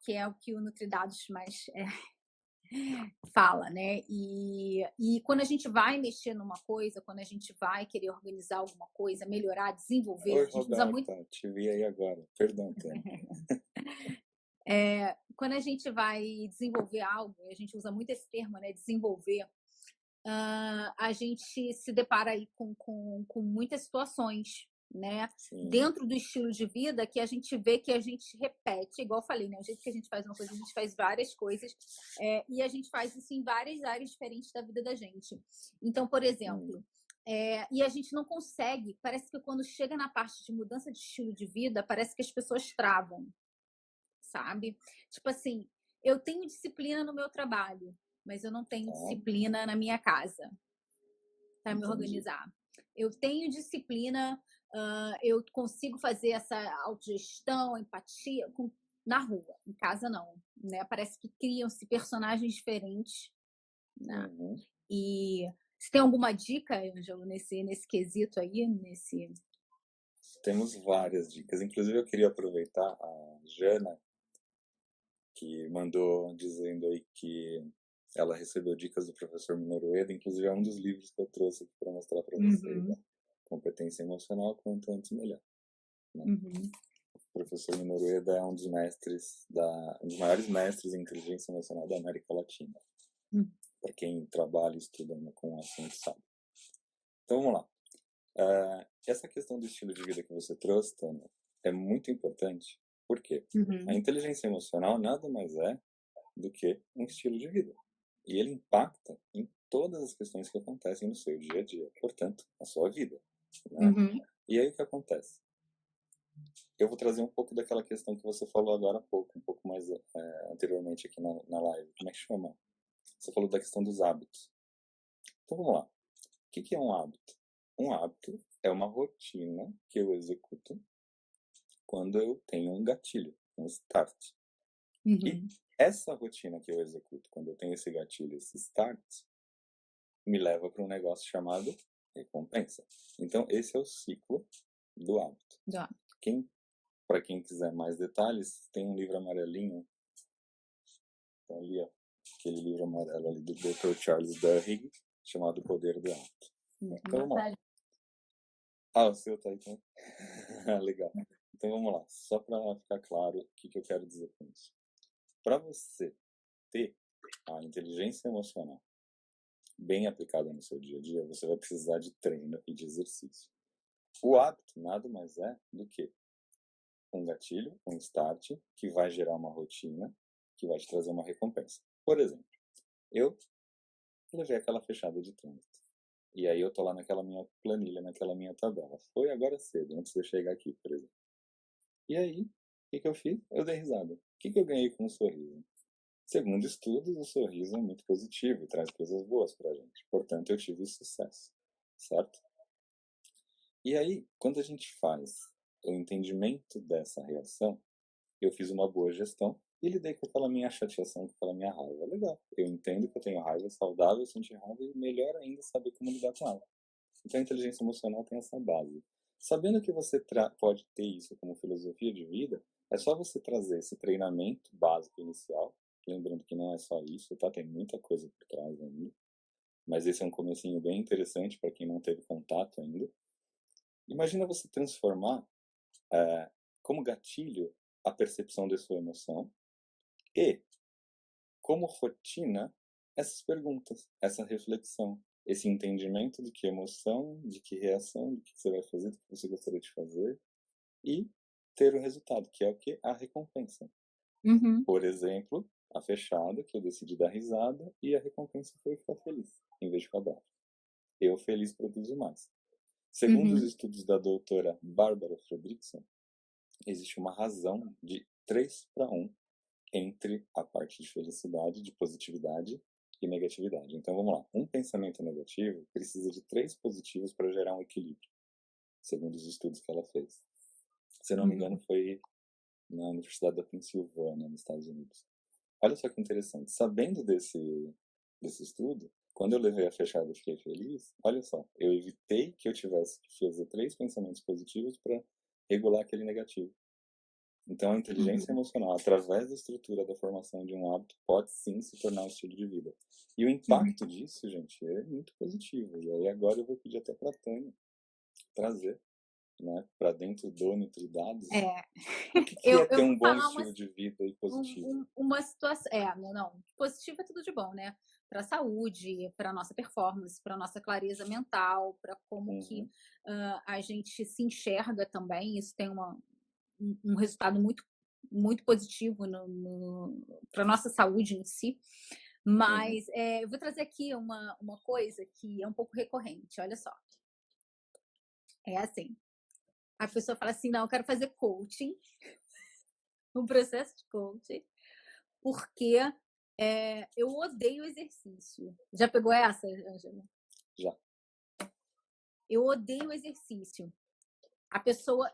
Que é o que o Nutridados mais fala, né? E quando a gente vai mexer numa coisa, quando a gente vai querer organizar alguma coisa, melhorar, desenvolver, Oi, a gente Roberta, usa muito. Te vi aí agora. Perdão, Tânia. Quando a gente vai desenvolver algo, a gente usa muito esse termo, né? Desenvolver. A gente se depara aí com muitas situações, né? Sim. Dentro do estilo de vida que a gente vê que a gente repete, igual eu falei, né? O jeito que a gente faz uma coisa, a gente faz várias coisas, e a gente faz isso em várias áreas diferentes da vida da gente. Então, por Hum. exemplo, e a gente não consegue, parece que quando chega na parte de mudança de estilo de vida, parece que as pessoas travam, sabe? Tipo assim, eu tenho disciplina no meu trabalho, mas eu não tenho Tá, disciplina na minha casa para me entendi. organizar. Eu tenho disciplina, eu consigo fazer essa autogestão, empatia na rua, em casa não, né? Parece que criam-se personagens diferentes, né? Uhum. E você tem alguma dica, Ângelo, nesse quesito aí, nesse? Temos várias dicas. Inclusive, eu queria aproveitar a Jana, que mandou dizendo aí que ela recebeu dicas do professor Minorueda. Inclusive, é um dos livros que eu trouxe aqui para mostrar para vocês. Uhum, Ó. Competência Emocional, Quanto Antes Melhor. Né? uhum, O professor Minorueda é um dos um dos maiores mestres em inteligência emocional da América Latina. uhum, Para quem trabalha e estuda com o assunto sabe. Então, vamos lá. Essa questão do estilo de vida que você trouxe, Tânia, é muito importante. Por quê? A uhum, inteligência emocional nada mais é do que um estilo de vida. E ele impacta em todas as questões que acontecem no seu dia a dia, portanto, na sua vida. Né? uhum, E aí o que acontece? Eu vou trazer um pouco daquela questão que você falou agora há pouco, um pouco mais anteriormente aqui na live. Como é que chama? Você falou da questão dos hábitos. Então vamos lá. O que é um hábito? Um hábito é uma rotina que eu executo quando eu tenho um gatilho, um start. E uhum, essa rotina que eu executo quando eu tenho esse gatilho, esse start, me leva para um negócio chamado recompensa. Então, esse é o ciclo do hábito. já. Quem, para quem quiser mais detalhes, tem um livro amarelinho, tá ali, ó, aquele livro amarelo ali do Dr. Charles Duhigg, chamado O Poder do Hábito. Então, Meu vamos lá. tá. Ah, o seu tá aí também? Legal. Então, vamos lá. Só para ficar claro o que eu quero dizer com isso. Para você ter a inteligência emocional bem aplicada no seu dia a dia, você vai precisar de treino e de exercício. O hábito nada mais é do que um gatilho, um start, que vai gerar uma rotina, que vai te trazer uma recompensa. Por exemplo, eu levei aquela fechada de trânsito. E aí eu tô lá naquela minha planilha, naquela minha tabela. Foi agora cedo, antes de eu chegar aqui, por exemplo. E aí, o que eu fiz? Eu dei risada. O que eu ganhei com um sorriso? Segundo estudos, o sorriso é muito positivo e traz coisas boas pra gente. Portanto, eu tive sucesso, certo? E aí, quando a gente faz o entendimento dessa reação, eu fiz uma boa gestão e lidei com aquela minha chateação, com aquela minha raiva. Legal. Eu entendo que eu tenho raiva, é saudável sentir raiva e melhor ainda saber como lidar com ela. Então, a inteligência emocional tem essa base. Sabendo que você pode ter isso como filosofia de vida, é só você trazer esse treinamento básico inicial, lembrando que não é só isso, tá? Tem muita coisa por trás ainda. Mas esse é um comecinho bem interessante para quem não teve contato ainda. Imagina você transformar como gatilho a percepção da sua emoção e como rotina essas perguntas, essa reflexão, esse entendimento de que emoção, de que reação, do que você vai fazer, do que você gostaria de fazer e ter o resultado, que é o que? A recompensa. Uhum, Por exemplo, a fechada, que eu decidi dar risada e a recompensa foi ficar feliz, em vez de ficar bravo. Eu feliz produzo mais. Segundo os uhum, estudos da doutora Bárbara Fredrickson, existe uma razão de 3-1 entre a parte de felicidade, de positividade e negatividade. Então vamos lá. Um pensamento negativo precisa de 3 positivos para gerar um equilíbrio, segundo os estudos que ela fez. Se não me engano, uhum, foi na Universidade da Pensilvânia, nos Estados Unidos. Olha só que interessante. Sabendo desse estudo, quando eu levei a fechada e fiquei feliz, olha só, eu evitei que eu tivesse que fazer 3 pensamentos positivos para regular aquele negativo. Então, a inteligência uhum, emocional, através da estrutura da formação de um hábito, pode sim se tornar um estilo de vida. E o uhum. impacto disso, gente, é muito positivo. E aí agora eu vou pedir até para a Tânia trazer né, para dentro do NutriDados, É, o que eu, é ter eu um vou bom falar estilo de vida e positivo? uma situação. Não. Positivo é tudo de bom, né? Para a saúde, para nossa performance, para nossa clareza mental, para como que Uhum, a gente se enxerga também. Isso tem um resultado muito positivo para nossa saúde em si. uhum, Mas eu vou trazer aqui uma coisa que é um pouco recorrente. Olha só. É assim. A pessoa fala assim: não, eu quero fazer coaching, um processo de coaching, porque eu odeio exercício. Já pegou essa, Ângela? já. Eu odeio exercício. A pessoa,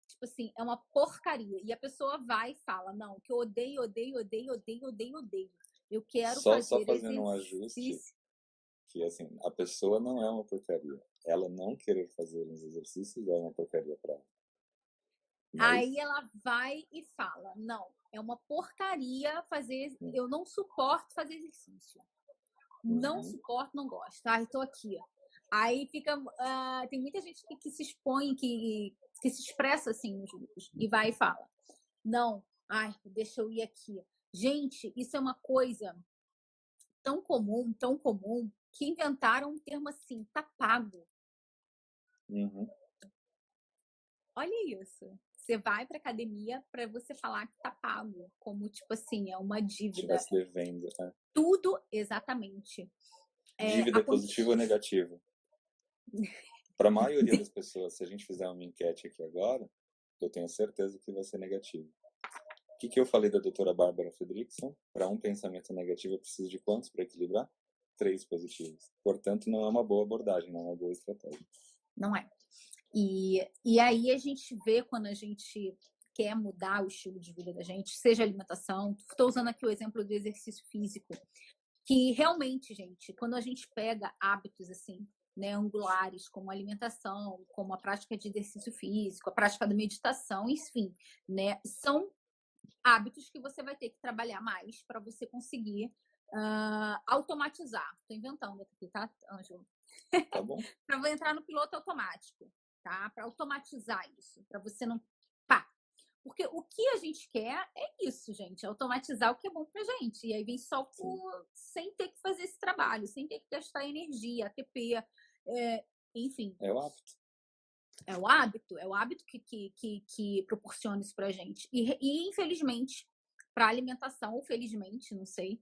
tipo assim, é uma porcaria. E a pessoa vai e fala: não, que eu odeio, odeio, odeio, odeio, odeio, odeio. Eu quero Só fazer fazendo um ajuste, exercício. que assim, a pessoa não é uma porcaria. Ela não querer fazer os exercícios é uma porcaria para ela. Não é Aí isso? ela vai e fala: não, é uma porcaria fazer. Hum, Eu não suporto fazer exercício. Não Uhum, suporto, não gosto. Ai, tô aqui. Aí fica. Tem muita gente que se expõe, que se expressa assim nos grupos e vai e fala: não, ai, deixa eu ir aqui. Gente, isso é uma coisa tão comum, que inventaram um termo assim, tá pago. uhum. Olha isso. Você vai para academia para você falar que tá pago, como tipo assim, é uma dívida. Tivesse devendo, né? Tudo exatamente. Dívida A é positiva ou negativa? Para a maioria das pessoas, se a gente fizer uma enquete aqui agora, eu tenho certeza que vai ser negativo. O que eu falei da doutora Bárbara Fredrickson? Para um pensamento negativo, eu preciso de quantos para equilibrar? 3 positivos. Portanto, não é uma boa abordagem, não é uma boa estratégia. Não é. E aí a gente vê quando a gente quer mudar o estilo de vida da gente, seja alimentação. Estou usando aqui o exemplo do exercício físico, que realmente, gente, quando a gente pega hábitos assim, né, angulares, como alimentação, como a prática de exercício físico, a prática da meditação, enfim, né, são hábitos que você vai ter que trabalhar mais para você conseguir automatizar. Estou inventando aqui, tá, Ângelo? Tá bom? Para entrar no piloto automático, tá? Para automatizar isso, para você não. Pá. Porque o que a gente quer é isso, gente, é automatizar o que é bom pra gente. E aí vem só Sim. sem ter que fazer esse trabalho, sem ter que gastar energia, ATP, enfim, É o hábito. é o hábito que proporciona isso pra gente. E infelizmente, para alimentação, ou felizmente, não sei,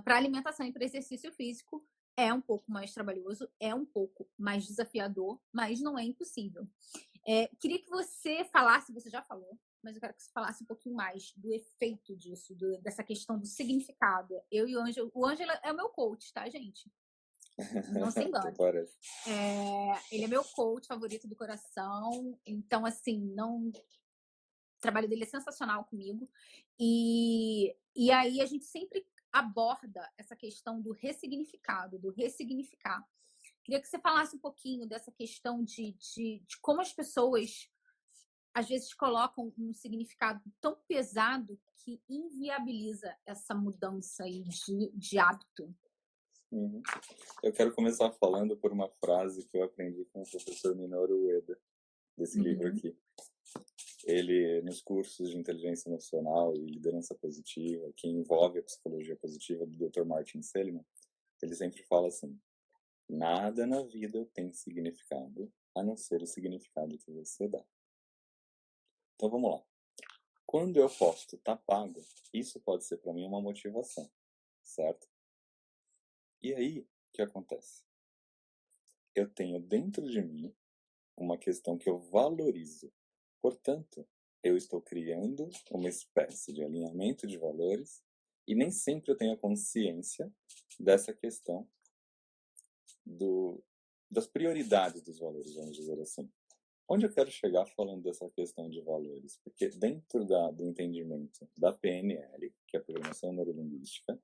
para alimentação e para exercício físico, é um pouco mais trabalhoso, é um pouco mais desafiador, mas não é impossível. Queria que você falasse, você já falou, mas eu quero que você falasse um pouquinho mais do efeito disso, dessa questão do significado. Eu e o Ângelo é o meu coach, tá, gente? Não se Até engane. parece. Ele é meu coach favorito do coração, então, assim, não. O trabalho dele é sensacional comigo. E aí a gente sempre aborda essa questão do ressignificado, do ressignificar. Queria que você falasse um pouquinho dessa questão de como as pessoas às vezes colocam um significado tão pesado que inviabiliza essa mudança aí de hábito. Uhum. Eu quero começar falando por uma frase que eu aprendi com o professor Minoru Ueda, desse livro Uhum. aqui. Ele, nos cursos de inteligência emocional e liderança positiva, que envolve a psicologia positiva do Dr. Martin Seligman, ele sempre fala assim: nada na vida tem significado a não ser o significado que você dá. Então vamos lá. Quando eu posto tá pago, isso pode ser para mim uma motivação, certo? E aí, o que acontece? Eu tenho dentro de mim uma questão que eu valorizo. Portanto, eu estou criando uma espécie de alinhamento de valores e nem sempre eu tenho a consciência dessa questão das prioridades dos valores, vamos dizer assim. Onde eu quero chegar falando dessa questão de valores? Porque dentro do entendimento da PNL, que é a Programação Neurolinguística,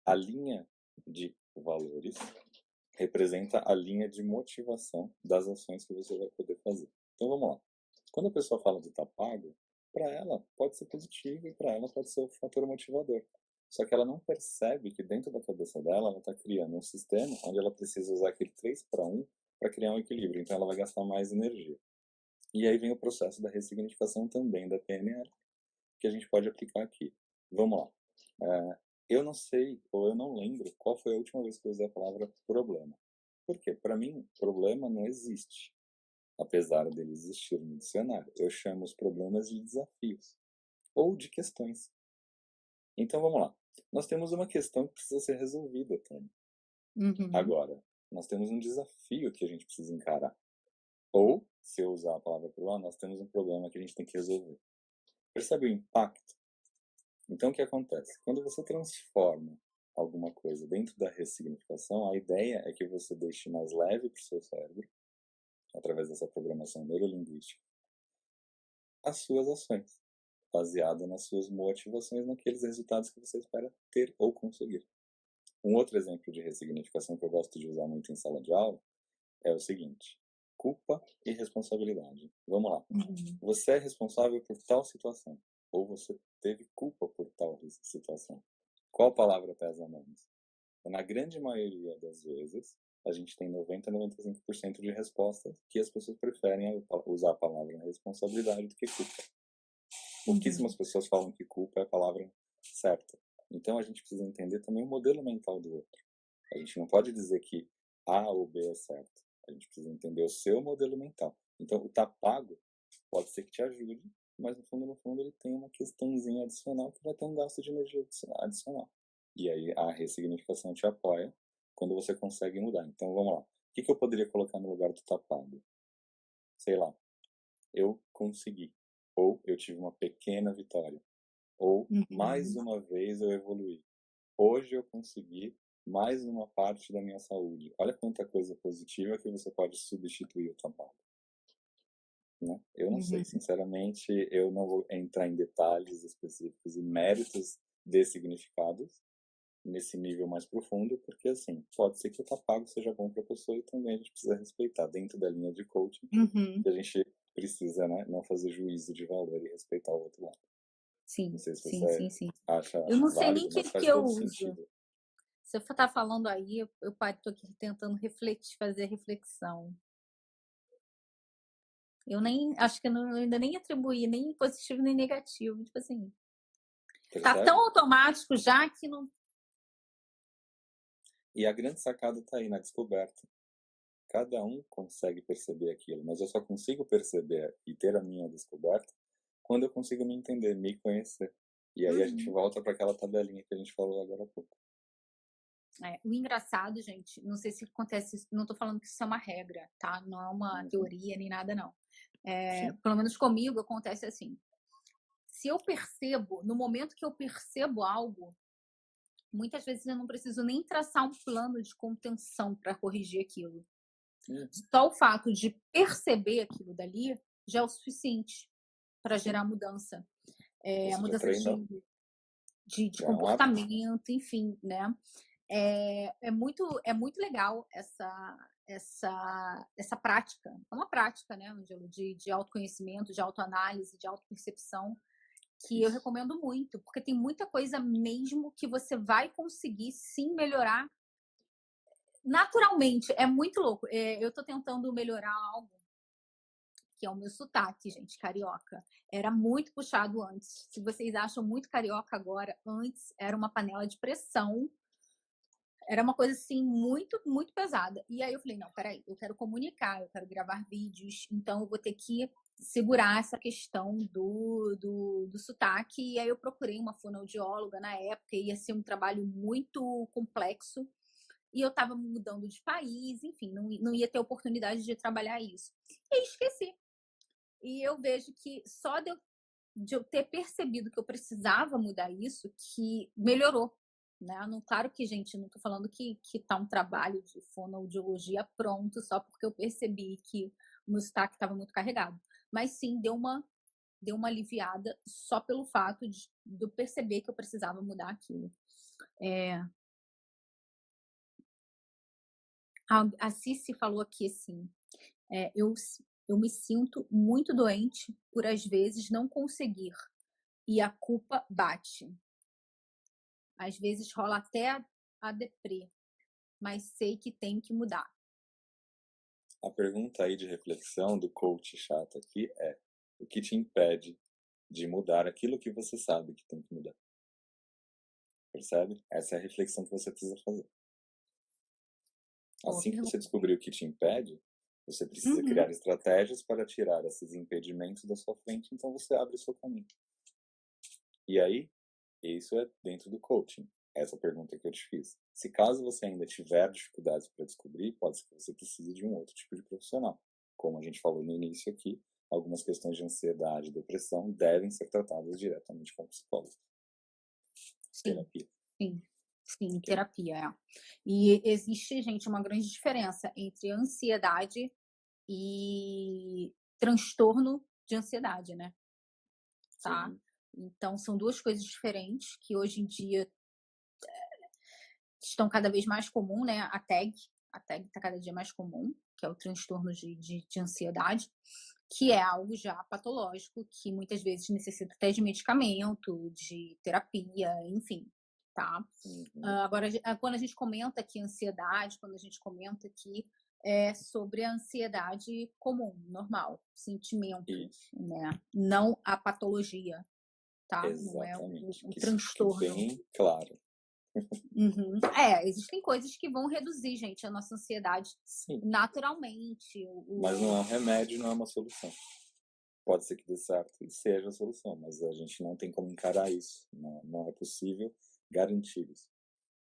a linha de valores representa a linha de motivação das ações que você vai poder fazer. Então vamos lá. Quando a pessoa fala de estar pago, para ela pode ser positivo e para ela pode ser o fator motivador. Só que ela não percebe que dentro da cabeça dela ela está criando um sistema onde ela precisa usar aquele 3 para 1 para criar um equilíbrio. Então ela vai gastar mais energia. E aí vem o processo da ressignificação também da PNL, que a gente pode aplicar aqui. Vamos lá. Eu não sei, ou eu não lembro, qual foi a última vez que eu usei a palavra problema. Por quê? Para mim, problema não existe, apesar dele existir no dicionário. Eu chamo os problemas de desafios, ou de questões. Então, vamos lá. Nós temos uma questão que precisa ser resolvida, Tânia. Agora, nós temos um desafio que a gente precisa encarar. Ou, se eu usar a palavra problema, nós temos um problema que a gente tem que resolver. Percebe o impacto? Então, o que acontece? Quando você transforma alguma coisa dentro da ressignificação, a ideia é que você deixe mais leve para o seu cérebro, através dessa programação neurolinguística, as suas ações, baseada nas suas motivações, naqueles resultados que você espera ter ou conseguir. Um outro exemplo de ressignificação que eu gosto de usar muito em sala de aula é o seguinte: culpa e responsabilidade. Vamos lá. Você é responsável por tal situação, ou você teve culpa por tal situação. Qual palavra pesa menos? Na grande maioria das vezes, a gente tem 90 a 95% de respostas que as pessoas preferem usar a palavra responsabilidade do que culpa. Pouquíssimas pessoas falam que culpa é a palavra certa. Então a gente precisa entender também o modelo mental do outro. A gente não pode dizer que A ou B é certo. A gente precisa entender o seu modelo mental. Então o tá pago pode ser que te ajude, mas no fundo ele tem uma questãozinha adicional que vai ter um gasto de energia adicional. E aí a ressignificação te apoia quando você consegue mudar. Então vamos lá. O que eu poderia colocar no lugar do tá pago? Sei lá. Eu consegui. Ou eu tive uma pequena vitória. Ou mais uma vez eu evoluí. Hoje eu consegui mais uma parte da minha saúde. Olha quanta coisa positiva que você pode substituir o trabalho. Né? Eu não sei, sinceramente, eu não vou entrar em detalhes específicos e méritos de significados nesse nível mais profundo, porque assim, pode ser que o pago seja bom para a pessoa e também a gente precisa respeitar dentro da linha de coaching, que a gente precisa, né, não fazer juízo de valor e respeitar o outro lado. Sim, não sei se sim, você sim. acha Eu não sei nem válido, o mas que faz eu todo uso. sentido. Você está falando aí, eu estou aqui tentando refletir, fazer reflexão. Eu nem, acho que eu ainda nem atribuí, nem positivo nem negativo, tipo assim. Tá tão automático já que não. E a grande sacada está aí na descoberta. Cada um consegue perceber aquilo, mas eu só consigo perceber e ter a minha descoberta quando eu consigo me entender, me conhecer. E aí a gente volta para aquela tabelinha que a gente falou agora há pouco. O engraçado, gente, não sei se acontece isso, não estou falando que isso é uma regra, tá? Não é uma teoria nem nada, não. Pelo menos comigo acontece assim. Se eu percebo, no momento que eu percebo algo, muitas vezes eu não preciso nem traçar um plano de contenção para corrigir aquilo. Só o fato de perceber aquilo dali já é o suficiente para gerar mudança. A mudança de comportamento, enfim, né? É muito legal essa prática. É uma prática, né, Angelo, de autoconhecimento, de autoanálise, de autopercepção, que eu recomendo muito, porque tem muita coisa mesmo que você vai conseguir sim melhorar naturalmente. É muito louco. Eu tô tentando melhorar algo que é o meu sotaque, gente, carioca. Era muito puxado antes. Se vocês acham muito carioca agora, antes era uma panela de pressão. Era uma coisa assim muito, muito pesada. E aí eu falei, não, peraí, eu quero comunicar, eu quero gravar vídeos, então eu vou ter que segurar essa questão do sotaque. E aí eu procurei uma fonoaudióloga na época, ia ser um trabalho muito complexo. E eu estava mudando de país, enfim, não ia ter oportunidade de trabalhar isso. E esqueci. E eu vejo que só de eu ter percebido que eu precisava mudar isso, que melhorou. Né? Claro que, gente, não estou falando que tá um trabalho de fonoaudiologia pronto só porque eu percebi que o meu sotaque estava muito carregado. Mas sim, deu uma aliviada só pelo fato de eu perceber que eu precisava mudar aquilo. A Cici falou aqui assim, eu me sinto muito doente por às vezes não conseguir e a culpa bate. Às vezes rola até a deprê, mas sei que tem que mudar. a pergunta aí de reflexão do coach chato aqui é: o que te impede de mudar aquilo que você sabe que tem que mudar? Percebe? Essa é a reflexão que você precisa fazer. Boa Assim que você pergunta. descobrir o que te impede, você precisa Uhum. criar estratégias para tirar esses impedimentos da sua frente, então você abre o seu caminho. E aí, isso é dentro do coaching. Essa pergunta que eu te fiz. Se caso você ainda tiver dificuldades para descobrir, pode ser que você precise de um outro tipo de profissional. Como a gente falou no início aqui, algumas questões de ansiedade e depressão devem ser tratadas diretamente com o psicólogo. Sim, Terapia. sim, sim, Ok? terapia, é. E existe, gente, uma grande diferença entre ansiedade e transtorno de ansiedade, né, tá. Sim. Então são 2 coisas diferentes que hoje em dia estão cada vez mais comum, né, a TAG está cada dia mais comum, que é o transtorno de ansiedade, que é algo já patológico, que muitas vezes necessita até de medicamento, de terapia, enfim, tá. Uhum. Agora, quando a gente comenta aqui ansiedade, quando a gente comenta aqui sobre a ansiedade comum, normal, sentimento, Isso. né? Não a patologia, tá? Não é Exatamente. o Que isso fique transtorno. bem claro. Uhum. Existem coisas que vão reduzir, gente, a nossa ansiedade Sim. naturalmente. Mas não é um remédio, não é uma solução. Pode ser que dê certo e seja a solução, mas a gente não tem como encarar isso. Não é possível garantir isso.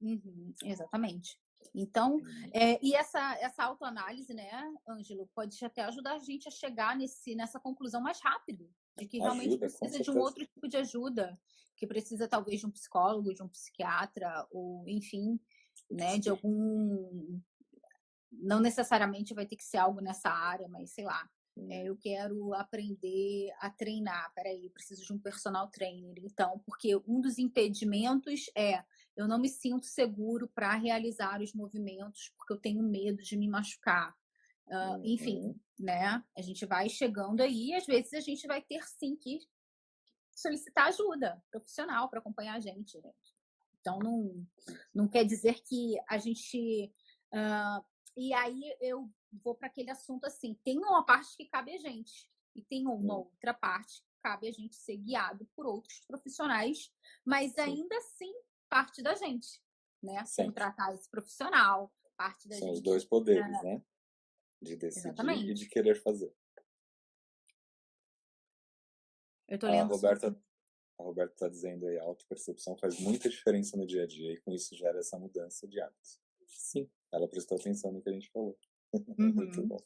Uhum, exatamente. Então, Uhum. e essa autoanálise, né, Ângelo, pode até ajudar a gente a chegar nessa conclusão mais rápido, de que realmente Ajuda, com precisa de um certeza. outro tipo de ajuda, que precisa talvez de um psicólogo, de um psiquiatra, ou enfim, né, de Sim. algum. Não necessariamente vai ter que ser algo nessa área, mas sei lá. Eu Uhum. quero aprender a treinar. Peraí, eu preciso de um personal trainer. Então, porque um dos impedimentos é eu não me sinto seguro para realizar os movimentos porque eu tenho medo de me machucar. Enfim, Uhum. né? A gente vai chegando aí e às vezes a gente vai ter sim que solicitar ajuda profissional para acompanhar a gente, né? Então, não quer dizer que a gente. ah, e aí eu vou para aquele assunto assim: tem uma parte que cabe a gente, e tem uma Uhum. outra parte que cabe a gente ser guiado por outros profissionais, mas Sim, ainda assim parte da gente, né? sempre. Contratar esse profissional, parte da São os gente. dois poderes, né? De decidir e de Exatamente. querer fazer. Eu estou A lendo Roberta, sobre. a Roberta está dizendo aí, a autopercepção faz muita diferença no dia a dia e com isso gera essa mudança de hábitos. Sim, ela prestou atenção no que a gente falou. Muito Uhum, bom.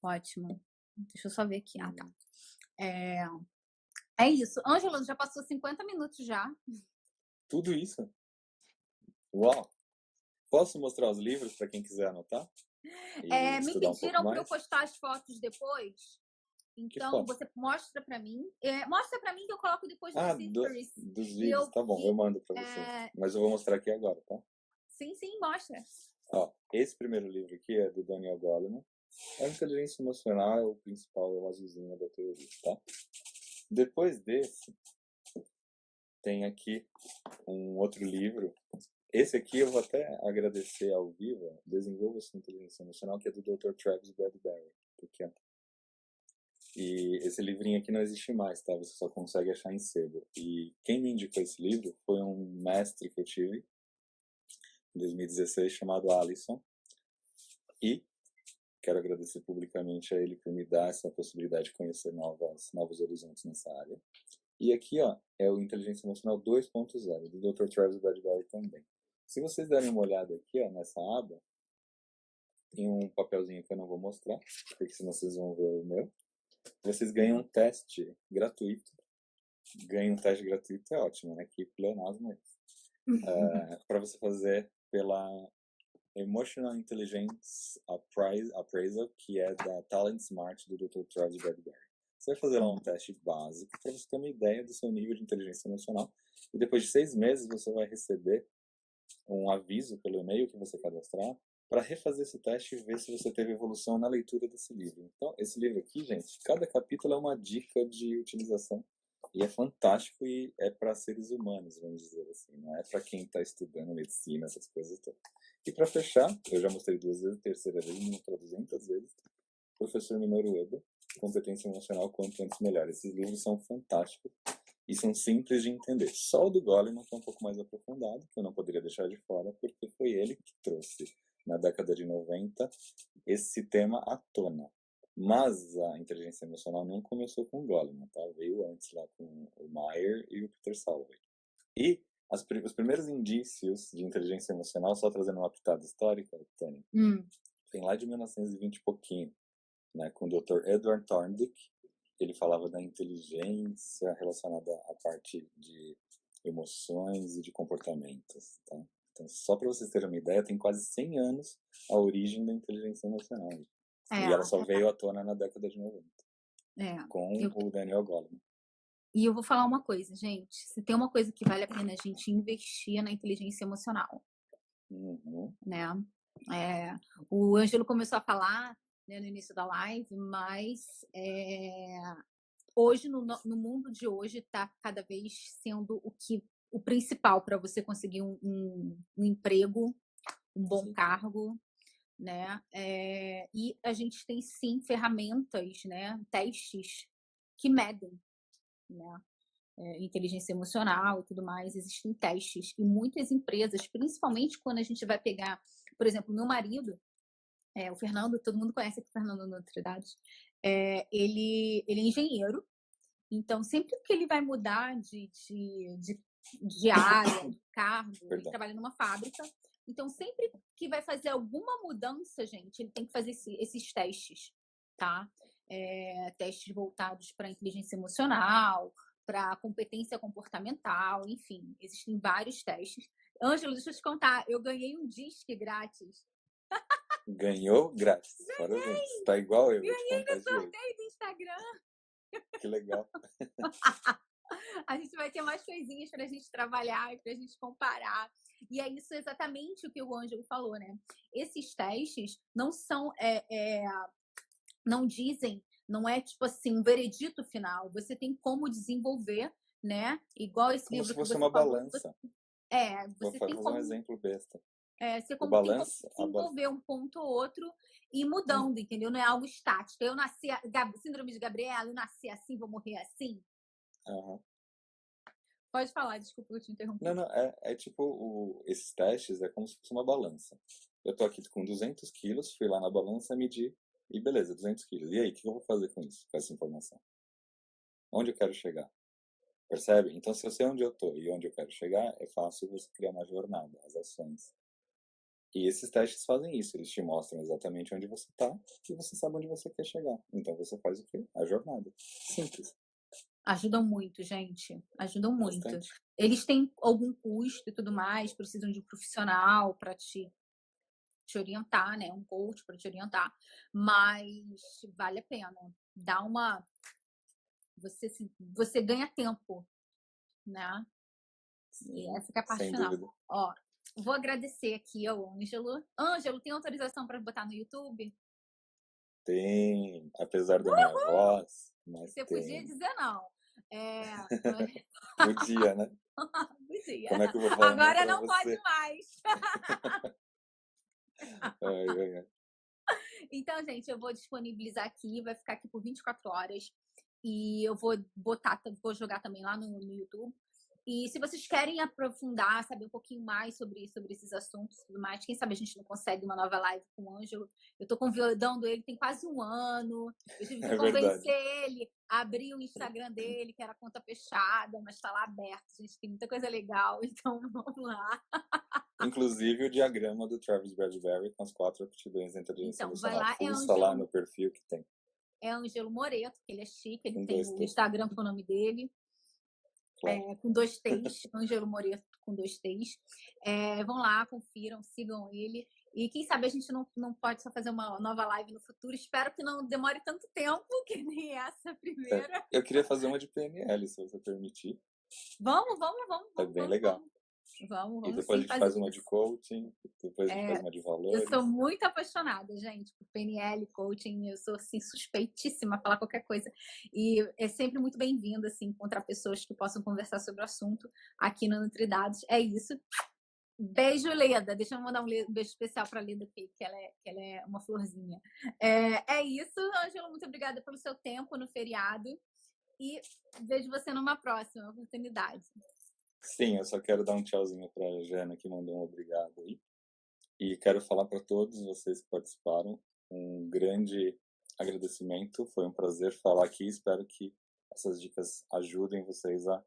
ótimo. Deixa eu só ver aqui. Ah, tá. Hum. É, é isso. Ângela, já passou 50 minutos já. Tudo isso? Uau! Posso mostrar os livros para quem quiser anotar e Me estudar um pouco pediram para eu mais? postar as fotos depois, Que então foto? você mostra para mim. Mostra para mim que eu coloco depois nos Ah, stories. dos E vídeos. eu. Tá bom, eu E, mando para você. Mas eu vou mostrar aqui agora, tá? sim, sim, mostra. Ó, esse primeiro livro aqui é do Daniel Goleman. A inteligência emocional é o principal, é o azulzinho da teoria, tá? Depois desse, tem aqui um outro livro. Esse aqui eu vou até agradecer ao vivo, Desenvolva Sua Inteligência Emocional, que é do Dr. Travis Bradbury. Aqui, ó. E esse livrinho aqui não existe mais, tá? Você só consegue achar em sebo. E quem me indicou esse livro foi um mestre que eu tive em 2016 chamado Alisson. E quero agradecer publicamente a ele por me dar essa possibilidade de conhecer novos horizontes nessa área. E aqui, ó, é o Inteligência Emocional 2.0, do Dr. Travis Bradbury também. Se vocês derem uma olhada aqui, ó, nessa aba, tem um papelzinho que eu não vou mostrar, porque senão vocês vão ver o meu. Vocês ganham um teste gratuito. Ganham um teste gratuito é ótimo, né? Que pleonasmo é esse? Para você fazer pela Emotional Intelligence Appraisal, que é da Talent Smart do Dr. Travis Bradbury. Você vai fazer lá um teste básico para você ter uma ideia do seu nível de inteligência emocional. E depois de 6 meses você vai receber um aviso pelo e-mail que você cadastrar para refazer esse teste e ver se você teve evolução na leitura desse livro. Então, esse livro aqui, gente, cada capítulo é uma dica de utilização e é fantástico e é para seres humanos, vamos dizer assim. Não é para quem está estudando medicina, essas coisas todas. E para fechar, eu já mostrei 2 vezes, terceira vez, me mostrou 200 vezes, Professor Minoru Ueda, Competência Emocional Quanto Antes Melhor. Esses livros são fantásticos e são simples de entender. Só o do Goleman, que é um pouco mais aprofundado, que eu não poderia deixar de fora, porque foi ele que trouxe, na década de 90, esse tema à tona. Mas a inteligência emocional não começou com o Goleman, tá? Veio antes lá com o Meyer e o Peter Salovey. E os primeiros indícios de inteligência emocional, só trazendo uma pitada histórica, Tânia, tem lá de 1920 e pouquinho, né, com o Dr. Edward Thorndike. Ele falava da inteligência relacionada à parte de emoções e de comportamentos, tá? Então, só para vocês terem uma ideia, tem quase 100 anos a origem da inteligência emocional. E ela só veio à tona na década de 90, com o Daniel Goleman. E eu vou falar uma coisa, gente. Se tem uma coisa que vale a pena a gente investir na inteligência emocional, né? O Ângelo começou a falar, né, no início da live, mas hoje, no mundo de hoje, está cada vez sendo o principal para você conseguir um emprego, um bom cargo, né? E a gente tem sim ferramentas, né, testes que medem, né? Inteligência emocional e tudo mais, existem testes e muitas empresas, principalmente quando a gente vai pegar, por exemplo, meu marido, o Fernando, todo mundo conhece aqui o Fernando Nutridades, ele é engenheiro, então sempre que ele vai mudar de área, de cargo, ele trabalha numa fábrica, então sempre que vai fazer alguma mudança, gente, ele tem que fazer esses testes, tá? Testes voltados para inteligência emocional, para competência comportamental, enfim, existem vários testes. Ângelo, deixa eu te contar, eu ganhei um disque grátis. Ganhou grátis. Parabéns. Tá igual eu. Ganhei no sorteio do Instagram. Que legal. A gente vai ter mais coisinhas para a gente trabalhar e para a gente comparar. E é isso exatamente o que o Ângelo falou, né? Esses testes não são, não dizem, não é tipo assim, um veredito final. Você tem como desenvolver, né? Igual esse como livro se fosse que você uma falou. balança. Você Vou tem fazer como um exemplo besta. Você tem como desenvolver um ponto ou outro e ir mudando, entendeu? Não é algo estático. Eu nasci, síndrome de Gabriela, eu nasci assim, vou morrer assim. Pode falar, desculpa eu te interrompi. Não, é tipo, esses testes é como se fosse uma balança. Eu tô aqui com 200 quilos, fui lá na balança, medi, e beleza, 200 quilos. E aí, o que eu vou fazer com isso, com essa informação? Onde eu quero chegar? Percebe? Então, se eu sei onde eu tô e onde eu quero chegar, é fácil você criar uma jornada, as ações. E esses testes fazem isso, eles te mostram exatamente onde você tá e você sabe onde você quer chegar. Então, você faz o quê? A jornada. Simples. Ajudam muito, gente. Ajudam muito. Bastante. Eles têm algum custo e tudo mais, precisam de um profissional para te orientar, né? Um coach para te orientar. Mas vale a pena. Dá uma. Você ganha tempo, né? E essa que é a parte final. Sem dúvida. Ó, vou agradecer aqui ao Ângelo. Ângelo, tem autorização para botar no YouTube? Tem, apesar da minha voz, mas você tem. Podia dizer não. Podia, né? Podia. Como é que eu vou falar agora não você? pode mais. ai. Então, gente, eu vou disponibilizar aqui, vai ficar aqui por 24 horas. E eu vou vou jogar também lá no YouTube. E se vocês querem aprofundar, saber um pouquinho mais sobre esses assuntos e tudo mais, quem sabe a gente não consegue uma nova live com o Ângelo. Eu tô convidando ele tem quase um ano. Eu tive que convencer ele a abrir o Instagram dele, que era conta fechada, mas tá lá aberto. A gente tem muita coisa legal, então vamos lá. Inclusive o diagrama do Travis Bradbury com as 4 aptidões da inteligência emocional. Vai lá, Fuça lá no perfil que tem. É Ângelo Moreto, que ele é chique, ele tem o Instagram com o nome dele. Claro. Com 2 T's, Ângelo Moreto com 2 T's. Vão lá, confiram, sigam ele. E quem sabe a gente não pode só fazer uma nova live no futuro. Espero que não demore tanto tempo, que nem essa primeira. Eu queria fazer uma de PNL, se você permitir. Vamos. É bem legal. Vamos. E depois a gente faz uma de coaching, depois a gente faz uma de valores. Eu sou muito apaixonada, gente, por PNL, coaching. Eu sou, assim, suspeitíssima a falar qualquer coisa. E é sempre muito bem-vindo, assim, encontrar pessoas que possam conversar sobre o assunto aqui no Nutridados. É isso. Beijo, Leda. Deixa eu mandar um beijo especial para a Leda, que ela é uma florzinha. É isso, Ângelo. Muito obrigada pelo seu tempo no feriado. E vejo você numa próxima oportunidade. Sim, eu só quero dar um tchauzinho para a Jana, que mandou um obrigado aí. E quero falar para todos vocês que participaram um grande agradecimento. Foi um prazer falar aqui. Espero que essas dicas ajudem vocês a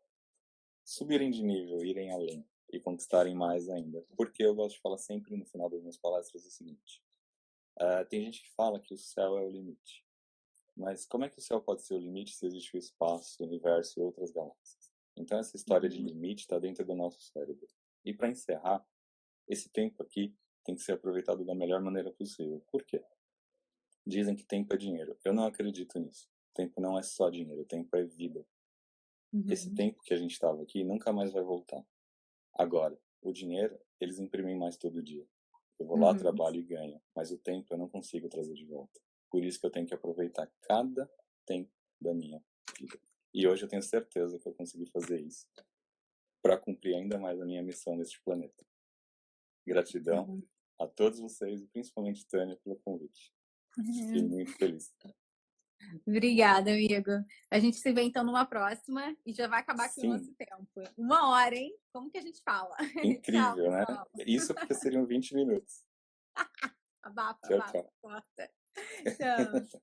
subirem de nível, irem além e conquistarem mais ainda. Porque eu gosto de falar sempre no final das minhas palestras o seguinte: tem gente que fala que o céu é o limite. Mas como é que o céu pode ser o limite se existe o espaço, o universo e outras galáxias? Então essa história de limite está dentro do nosso cérebro. E para encerrar, esse tempo aqui tem que ser aproveitado da melhor maneira possível. Por quê? Dizem que tempo é dinheiro. Eu não acredito nisso. Tempo não é só dinheiro, tempo é vida. Esse tempo que a gente estava aqui nunca mais vai voltar. Agora, o dinheiro, eles imprimem mais todo dia. Eu vou lá, trabalho e ganho. Mas o tempo eu não consigo trazer de volta. Por isso que eu tenho que aproveitar cada tempo da minha vida. E hoje eu tenho certeza que eu consegui fazer isso para cumprir ainda mais a minha missão neste planeta. Gratidão a todos vocês e principalmente Tânia pelo convite. Fiquei muito feliz. Obrigada, amigo. A gente se vê então numa próxima e já vai acabar aqui o nosso tempo. 1 hora, hein? Como que a gente fala? Incrível, Tchau, né? pessoal. Isso porque seriam 20 minutos. Abafa, Tchau, abafa. tchau. Corta. Tchau.